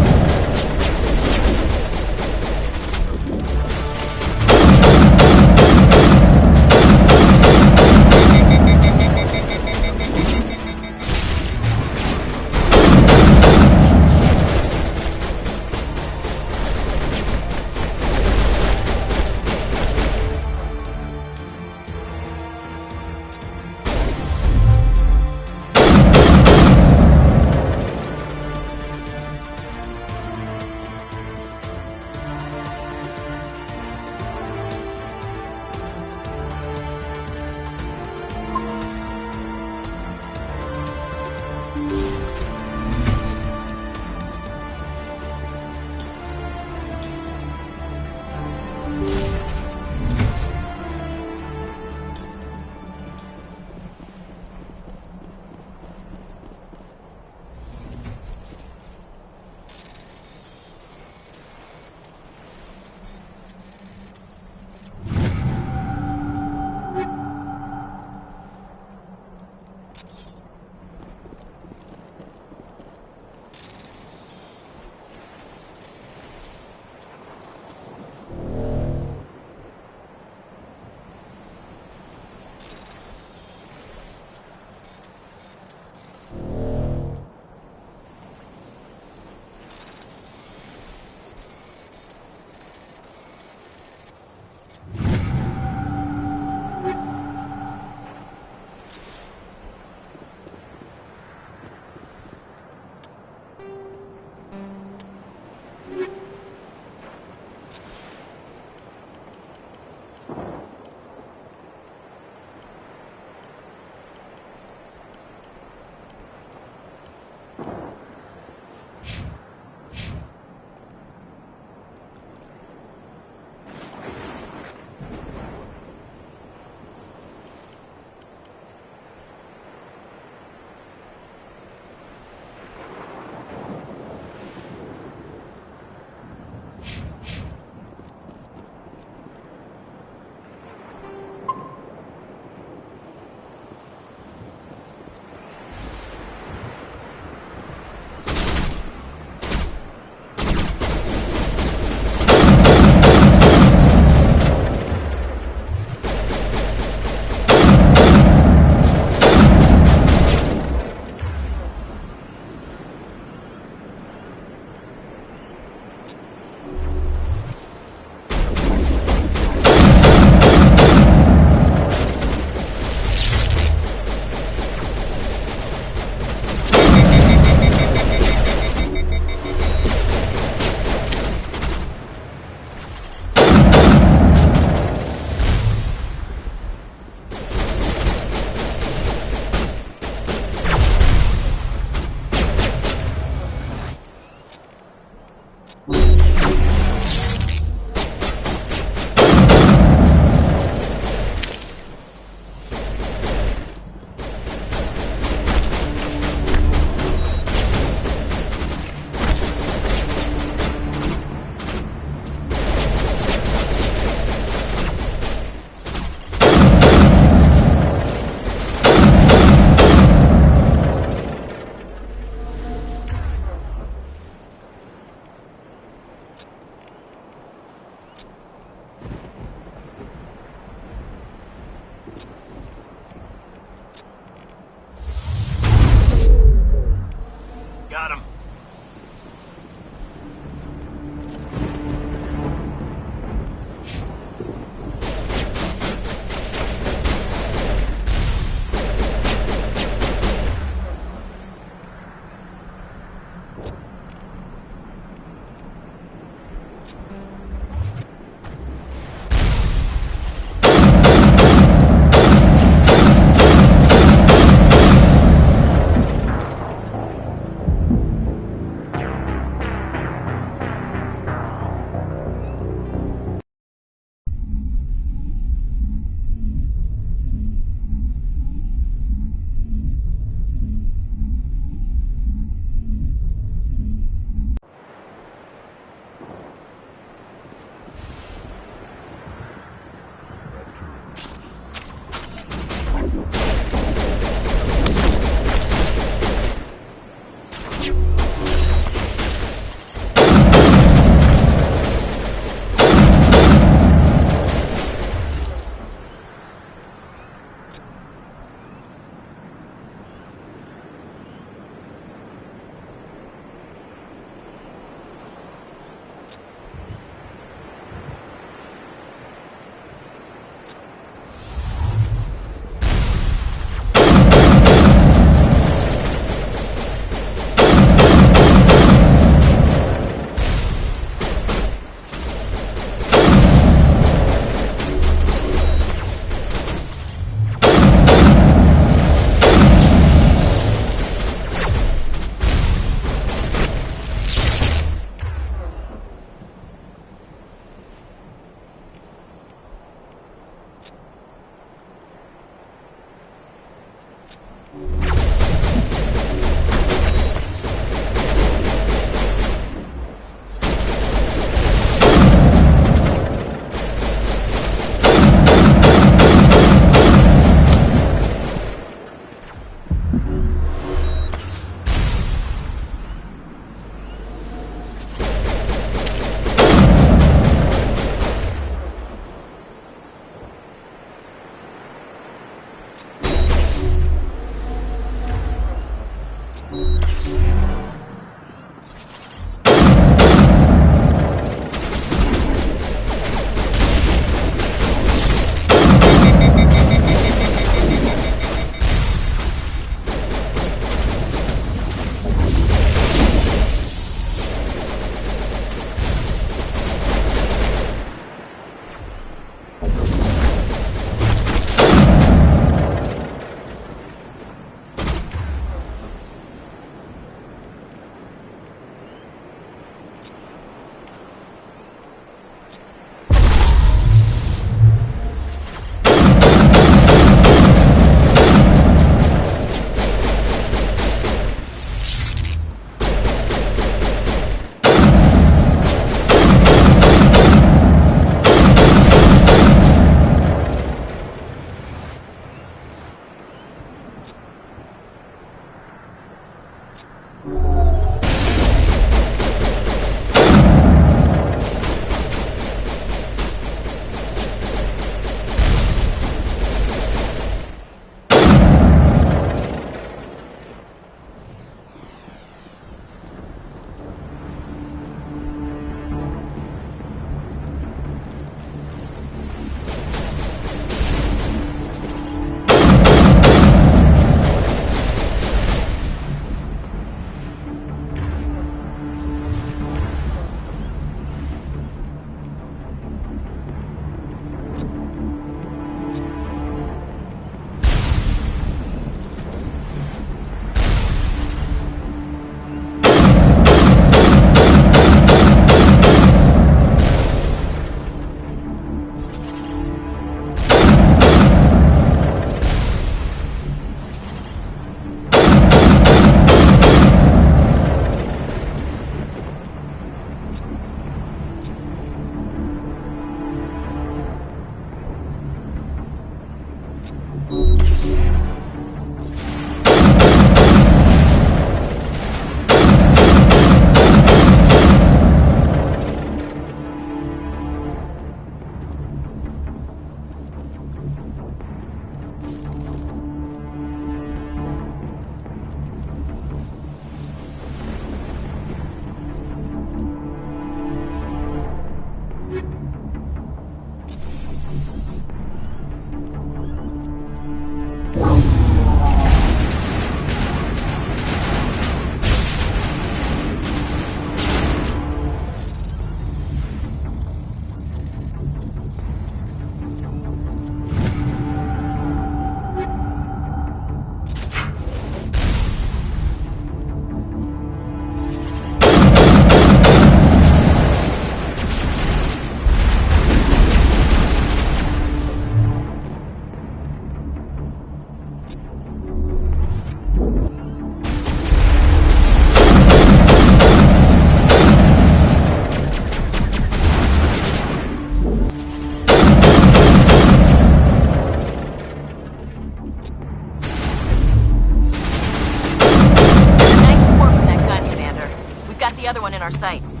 in our sights.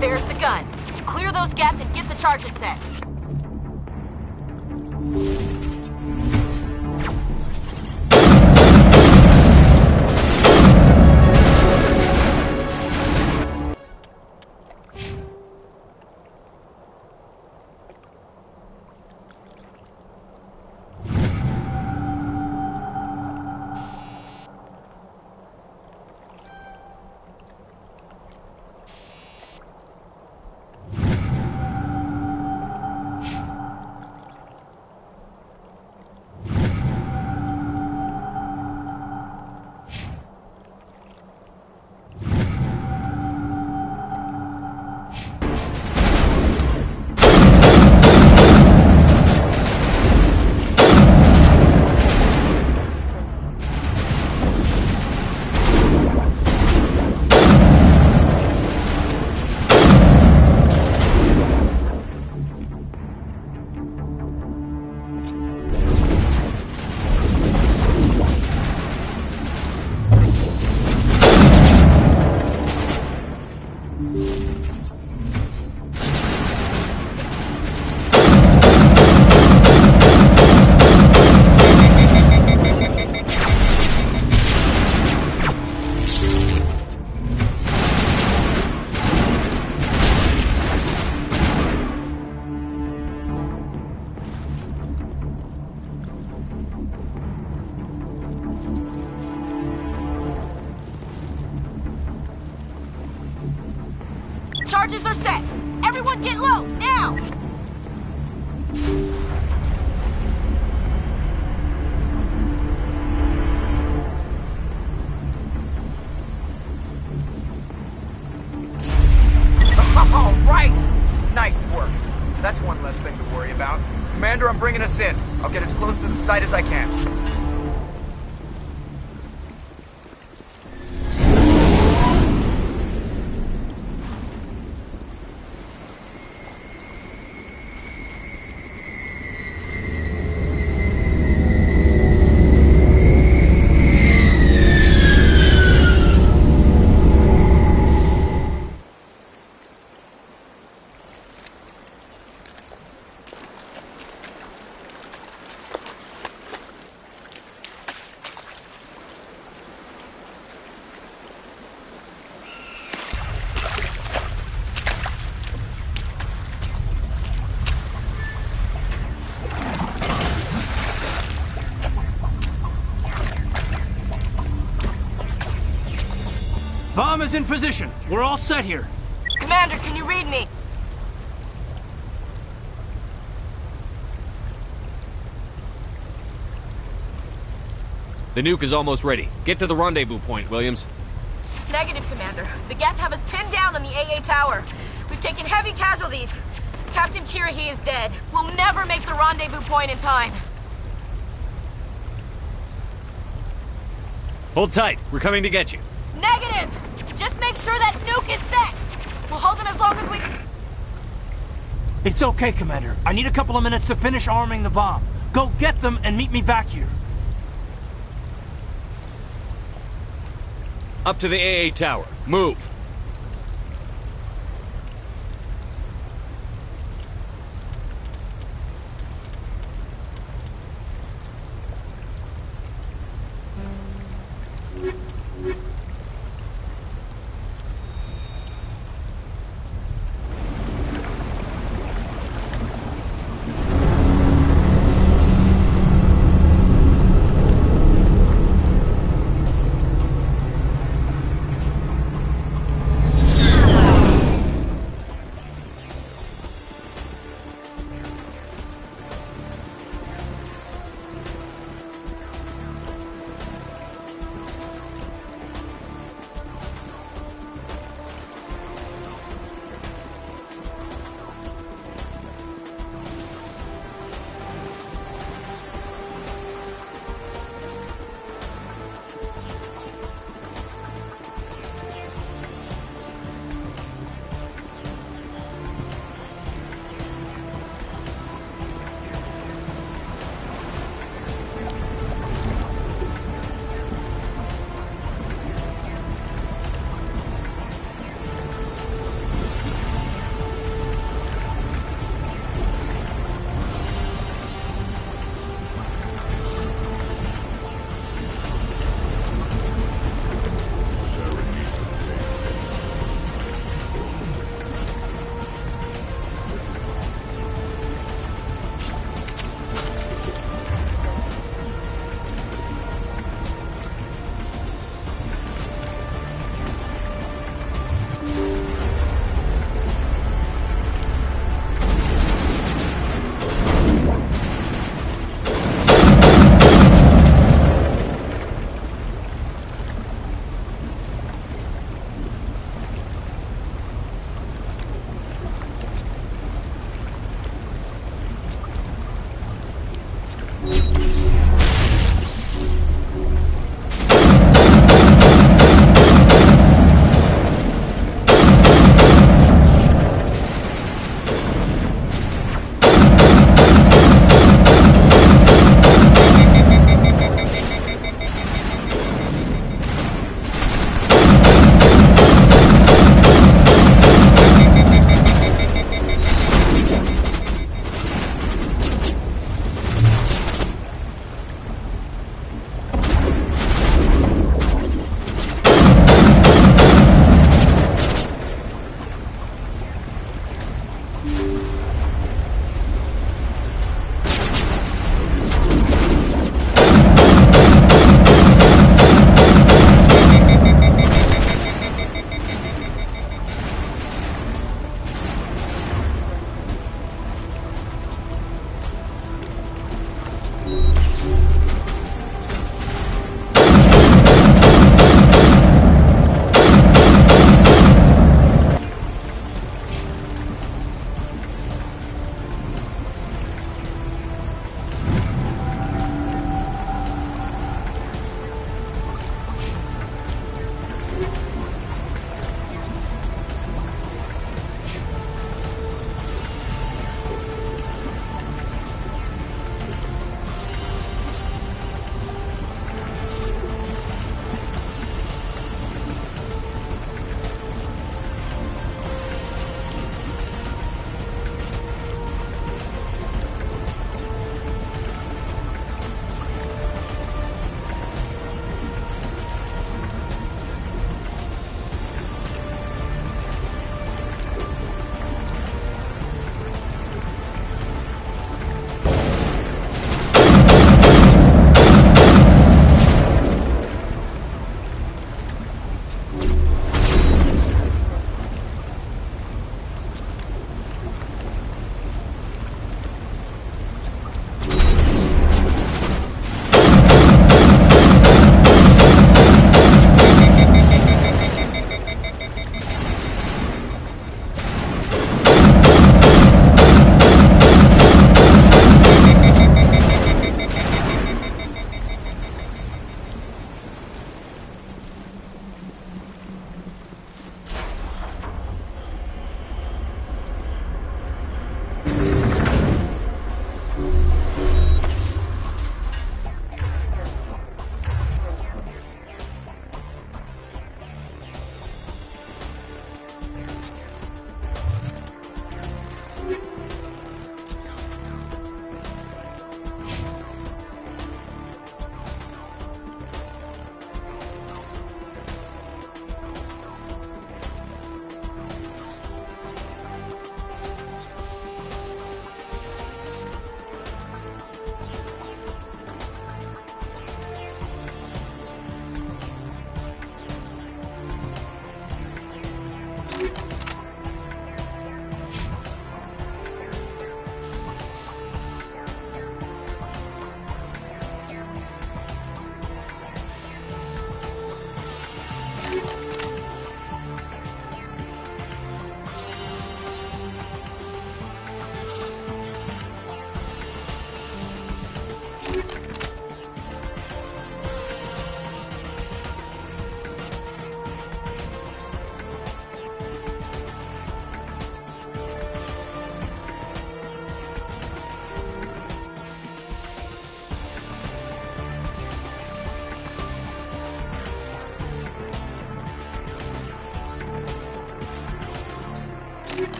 There's the gun. Clear those gaps and get the charges set. Charges are set! Everyone get low, now! All right! Nice work. That's one less thing to worry about. Commander, I'm bringing us in. I'll get as close to the site as I can. Bomb is in position. We're all set here. Commander, can you read me? The nuke is almost ready. Get to the rendezvous point, Williams. Negative, Commander. The Geth have us pinned down on the AA tower. We've taken heavy casualties. Captain Kirahi is dead. We'll never make the rendezvous point in time. Hold tight. We're coming to get you. Negative! Just make sure that nuke is set! We'll hold them as long as we... It's okay, Commander. I need a couple of minutes to finish arming the bomb. Go get them and meet me back here. Up to the AA tower. Move.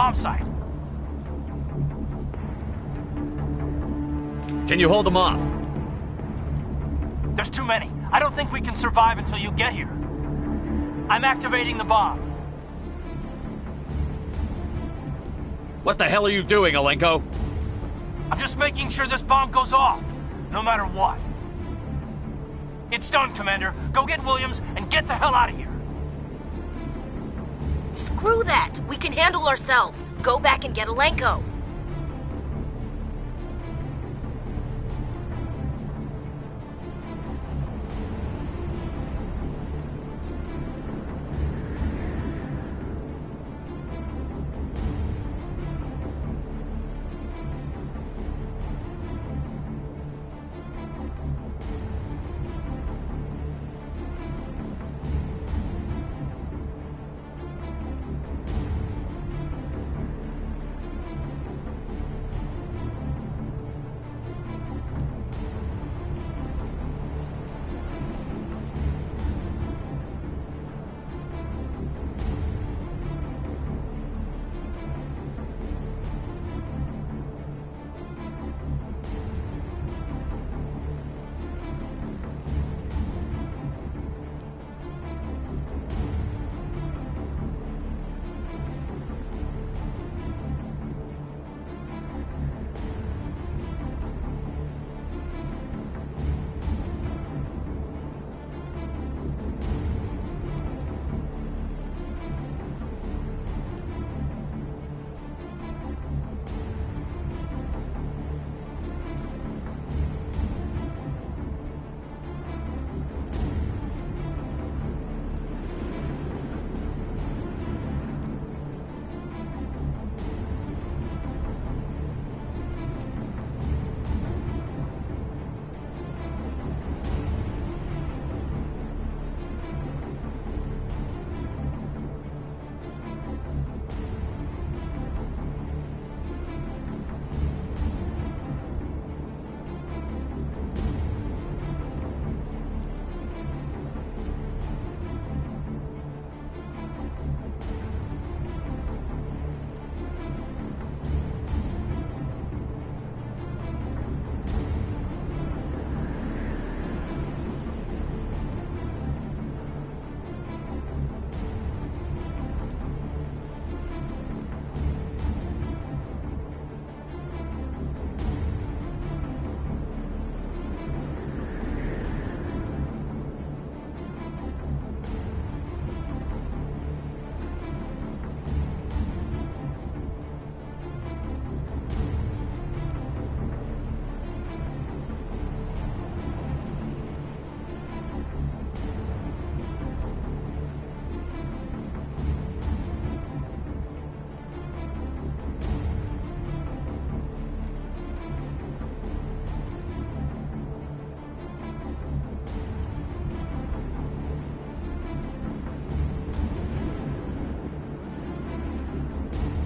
bomb site. Can you hold them off? There's too many. I don't think we can survive until you get here. I'm activating the bomb. What the hell are you doing, Alenko? I'm just making sure this bomb goes off, no matter what. It's done, Commander. Go get Williams and get the hell out of here. Screw that! We can handle ourselves. Go back and get Alenko.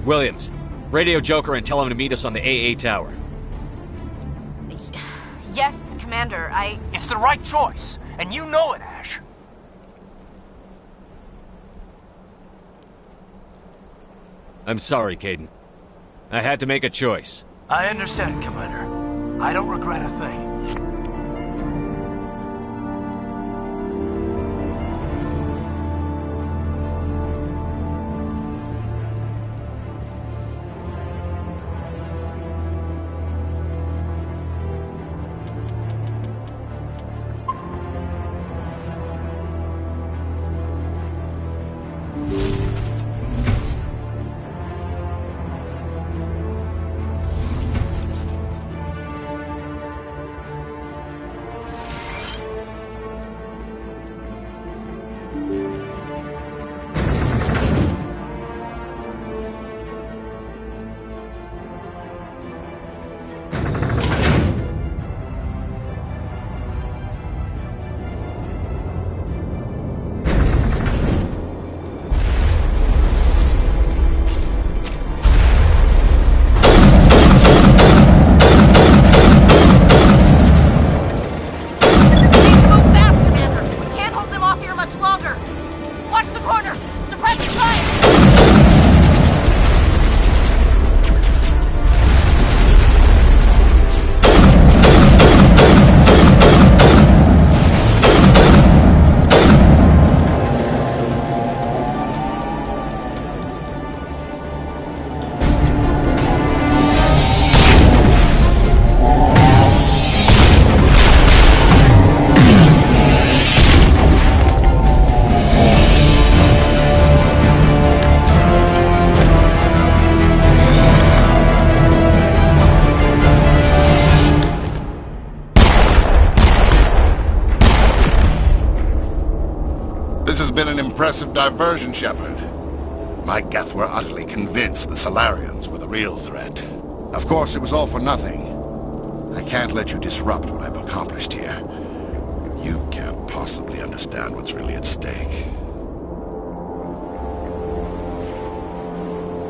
Williams, radio Joker and tell him to meet us on the AA tower. Yes, Commander, It's the right choice, and you know it, Ash. I'm sorry, Caden. I had to make a choice. I understand, Commander. I don't regret a thing. impressive diversion, Shepard. My Geth were utterly convinced the Solarians were the real threat. Of course, it was all for nothing. I can't let you disrupt what I've accomplished here. You can't possibly understand what's really at stake.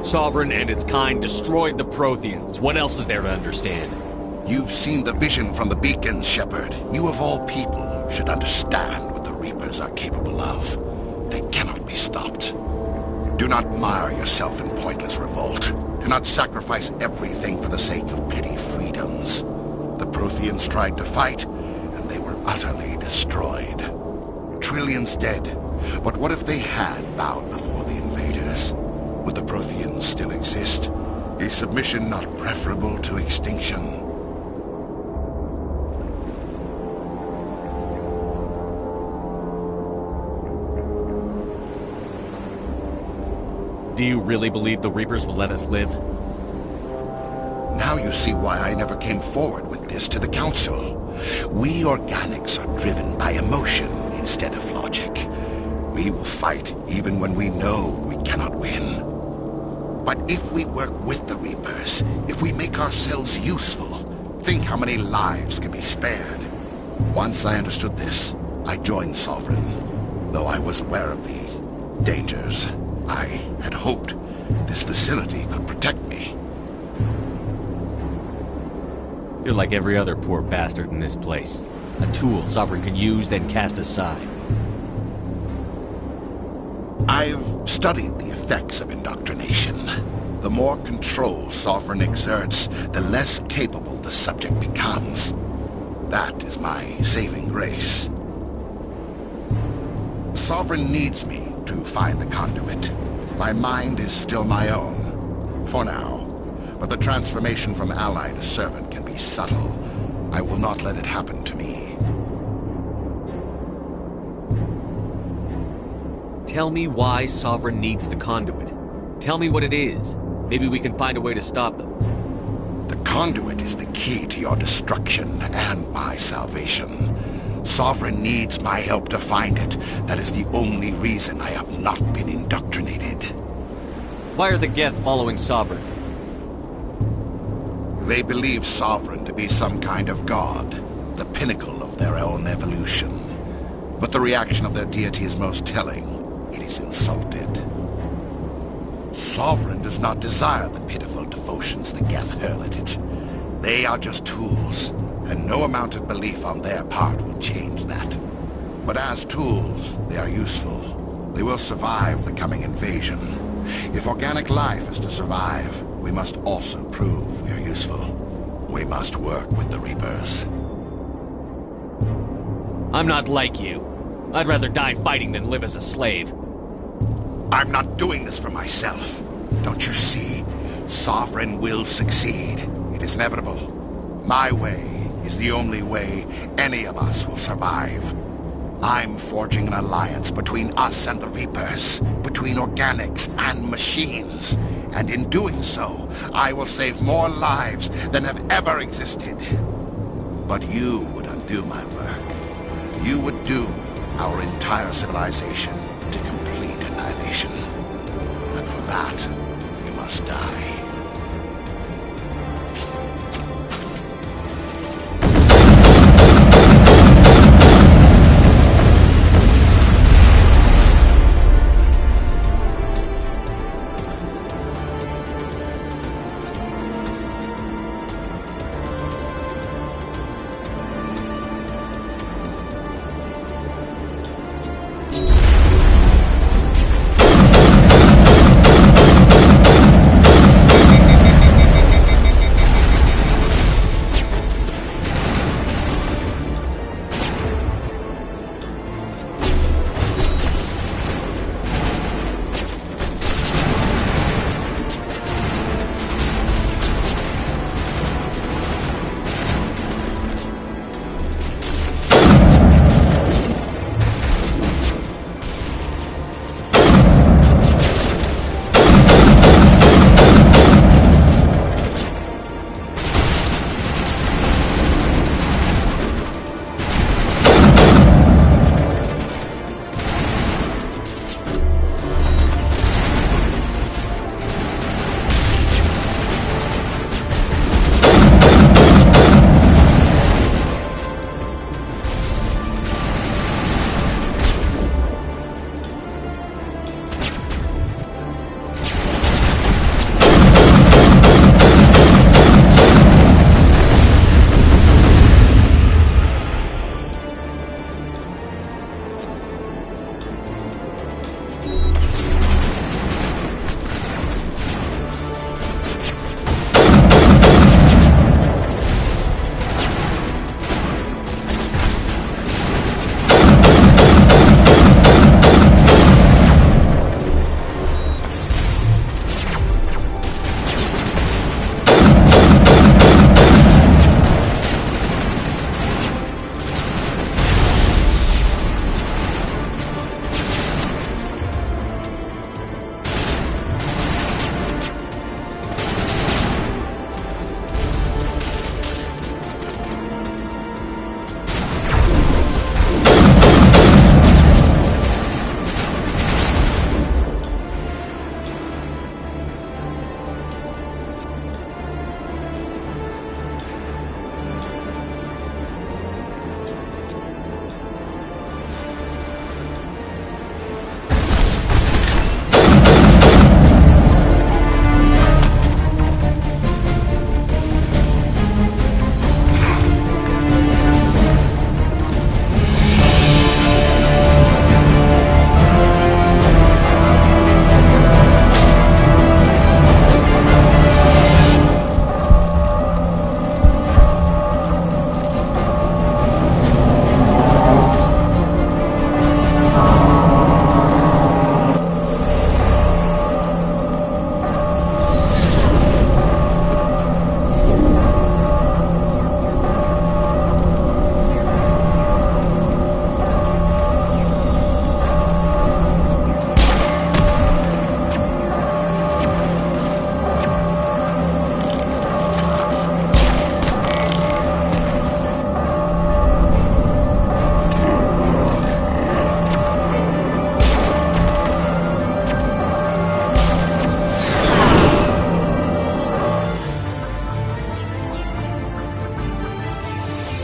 Sovereign and its kind destroyed the Protheans. What else is there to understand? You've seen the vision from the beacons, Shepard. You of all people should understand what the Reapers are capable of. They cannot be stopped. Do not mire yourself in pointless revolt. Do not sacrifice everything for the sake of petty freedoms. The Protheans tried to fight, and they were utterly destroyed. Trillions dead. But what if they had bowed before the invaders? Would the Protheans still exist? Is submission not preferable to extinction? Do you really believe the Reapers will let us live? Now you see why I never came forward with this to the Council. We organics are driven by emotion instead of logic. We will fight even when we know we cannot win. But if we work with the Reapers, if we make ourselves useful, think how many lives could be spared. Once I understood this, I joined Sovereign, though I was aware of the dangers. I had hoped this facility could protect me. You're like every other poor bastard in this place. A tool Sovereign can use, then cast aside. I've studied the effects of indoctrination. The more control Sovereign exerts, the less capable the subject becomes. That is my saving grace. Sovereign needs me to find the conduit. My mind is still my own, for now. But the transformation from ally to servant can be subtle. I will not let it happen to me. Tell me why Sovereign needs the conduit. Tell me what it is. Maybe we can find a way to stop them. The conduit is the key to your destruction and my salvation. Sovereign needs my help to find it. That is the only reason I have not been indoctrinated. Why are the Geth following Sovereign? They believe Sovereign to be some kind of god, the pinnacle of their own evolution. But the reaction of their deity is most telling. It is insulted. Sovereign does not desire the pitiful devotions the Geth hurl at it. They are just tools, and no amount of belief on their part will change that. But as tools, they are useful. They will survive the coming invasion. If organic life is to survive, we must also prove we are useful. We must work with the Reapers. I'm not like you. I'd rather die fighting than live as a slave. I'm not doing this for myself. Don't you see? Sovereign will succeed. It is inevitable. My way is the only way any of us will survive. I'm forging an alliance between us and the Reapers, between organics and machines. And in doing so, I will save more lives than have ever existed. But you would undo my work. You would doom our entire civilization to complete annihilation. And for that, we must die.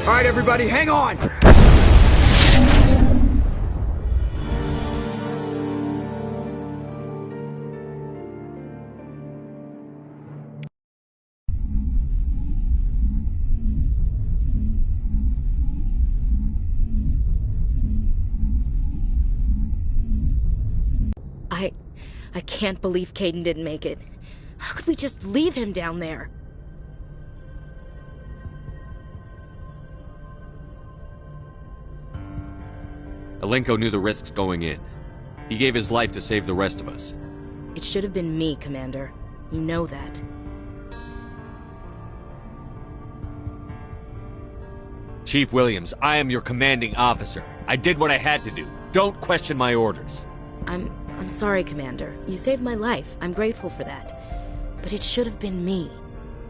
Alright, everybody, hang on! I can't believe Caden didn't make it. How could we just leave him down there? Alenko knew the risks going in. He gave his life to save the rest of us. It should have been me, Commander. You know that. Chief Williams, I am your commanding officer. I did what I had to do. Don't question my orders. I'm sorry, Commander. You saved my life. I'm grateful for that. But it should have been me.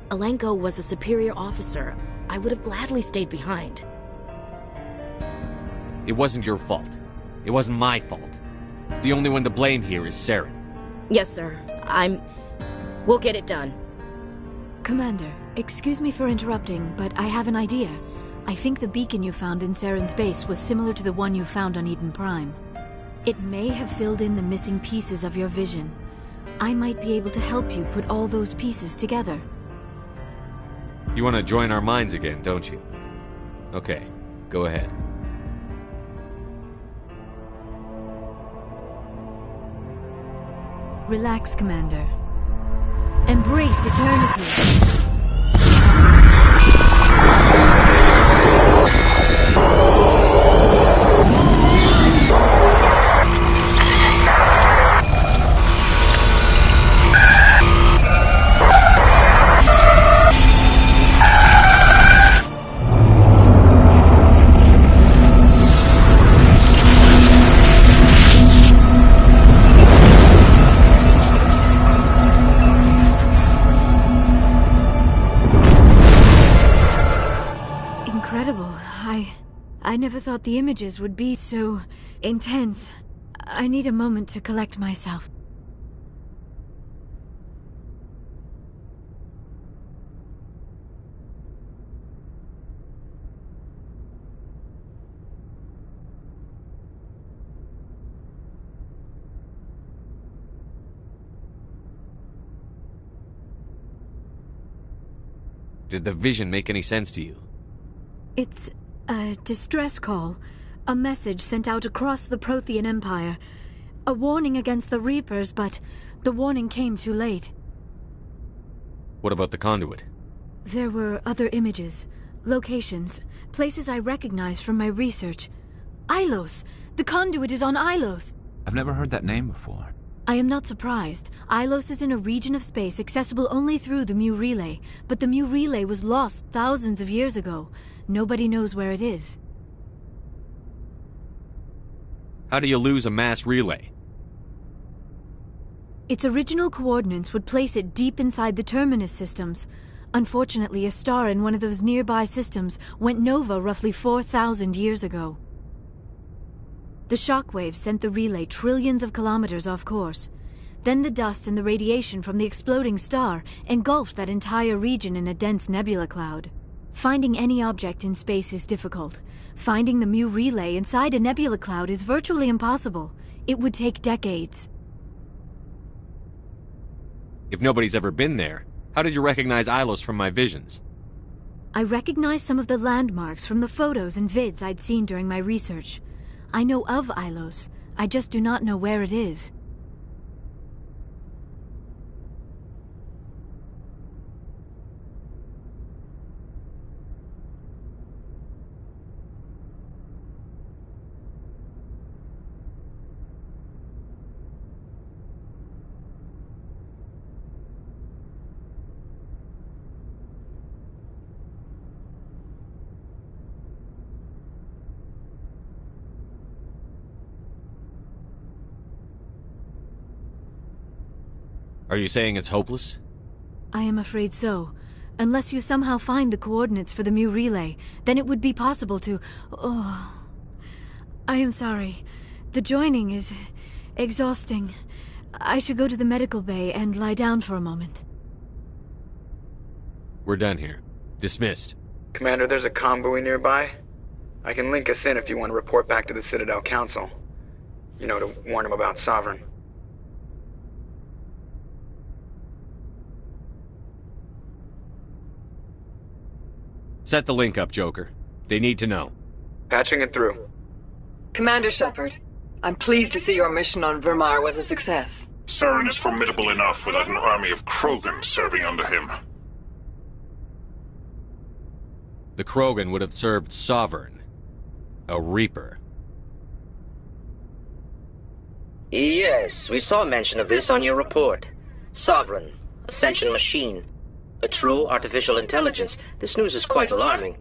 Alenko was a superior officer. I would have gladly stayed behind. It wasn't your fault. It wasn't my fault. The only one to blame here is Saren. Yes, sir. We'll get it done. Commander, excuse me for interrupting, but I have an idea. I think the beacon you found in Saren's base was similar to the one you found on Eden Prime. It may have filled in the missing pieces of your vision. I might be able to help you put all those pieces together. You want to join our minds again, don't you? Okay, go ahead. Relax, Commander. Embrace eternity. I never thought the images would be so intense. I need a moment to collect myself. Did the vision make any sense to you? It's a distress call. A message sent out across the Prothean Empire. A warning against the Reapers, but the warning came too late. What about the conduit? There were other images, locations, places I recognized from my research. Ilos! The conduit is on Ilos! I've never heard that name before. I am not surprised. Ilos is in a region of space accessible only through the Mu Relay, but the Mu Relay was lost thousands of years ago. Nobody knows where it is. How do you lose a mass relay? Its original coordinates would place it deep inside the Terminus systems. Unfortunately, a star in one of those nearby systems went nova roughly 4,000 years ago. The shockwave sent the relay trillions of kilometers off course. Then the dust and the radiation from the exploding star engulfed that entire region in a dense nebula cloud. Finding any object in space is difficult. Finding the Mu Relay inside a nebula cloud is virtually impossible. It would take decades. If nobody's ever been there, how did you recognize Ilos from my visions? I recognized some of the landmarks from the photos and vids I'd seen during my research. I know of Ilos. I just do not know where it is. Are you saying it's hopeless? I am afraid so. Unless you somehow find the coordinates for the Mu Relay, then it would be possible to... Oh... I am sorry. The joining is... exhausting. I should go to the medical bay and lie down for a moment. We're done here. Dismissed. Commander, there's a comm buoy nearby. I can link us in if you want to report back to the Citadel Council. You know, to warn them about Sovereign. Set the link up, Joker. They need to know. Patching it through. Commander Shepard, I'm pleased to see your mission on Vermeer was a success. Saren is formidable enough without an army of Krogan serving under him. The Krogan would have served Sovereign, a Reaper. Yes, we saw mention of this on your report. Sovereign, Ascension machine, a true artificial intelligence. This news is quite alarming,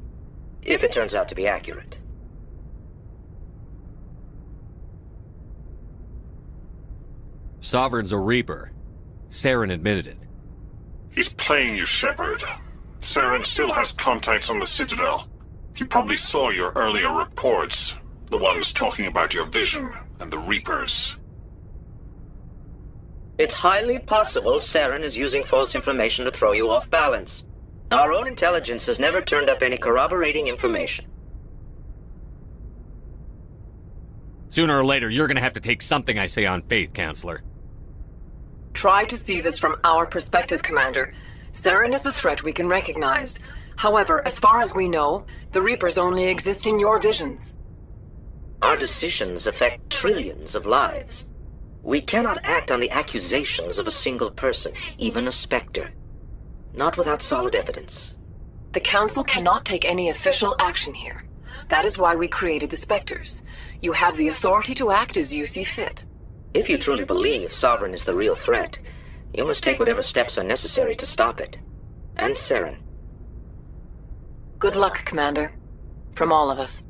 if it turns out to be accurate. Sovereign's a Reaper. Saren admitted it. He's playing you, Shepard. Saren still has contacts on the Citadel. He probably saw your earlier reports, the ones talking about your vision and the Reapers. It's highly possible Saren is using false information to throw you off balance. Our own intelligence has never turned up any corroborating information. Sooner or later, you're gonna have to take something I say on faith, Counselor. Try to see this from our perspective, Commander. Saren is a threat we can recognize. However, as far as we know, the Reapers only exist in your visions. Our decisions affect trillions of lives. We cannot act on the accusations of a single person, even a Spectre. Not without solid evidence. The Council cannot take any official action here. That is why we created the Spectres. You have the authority to act as you see fit. If you truly believe Sovereign is the real threat, you must take whatever steps are necessary to stop it. And Saren. Good luck, Commander. From all of us.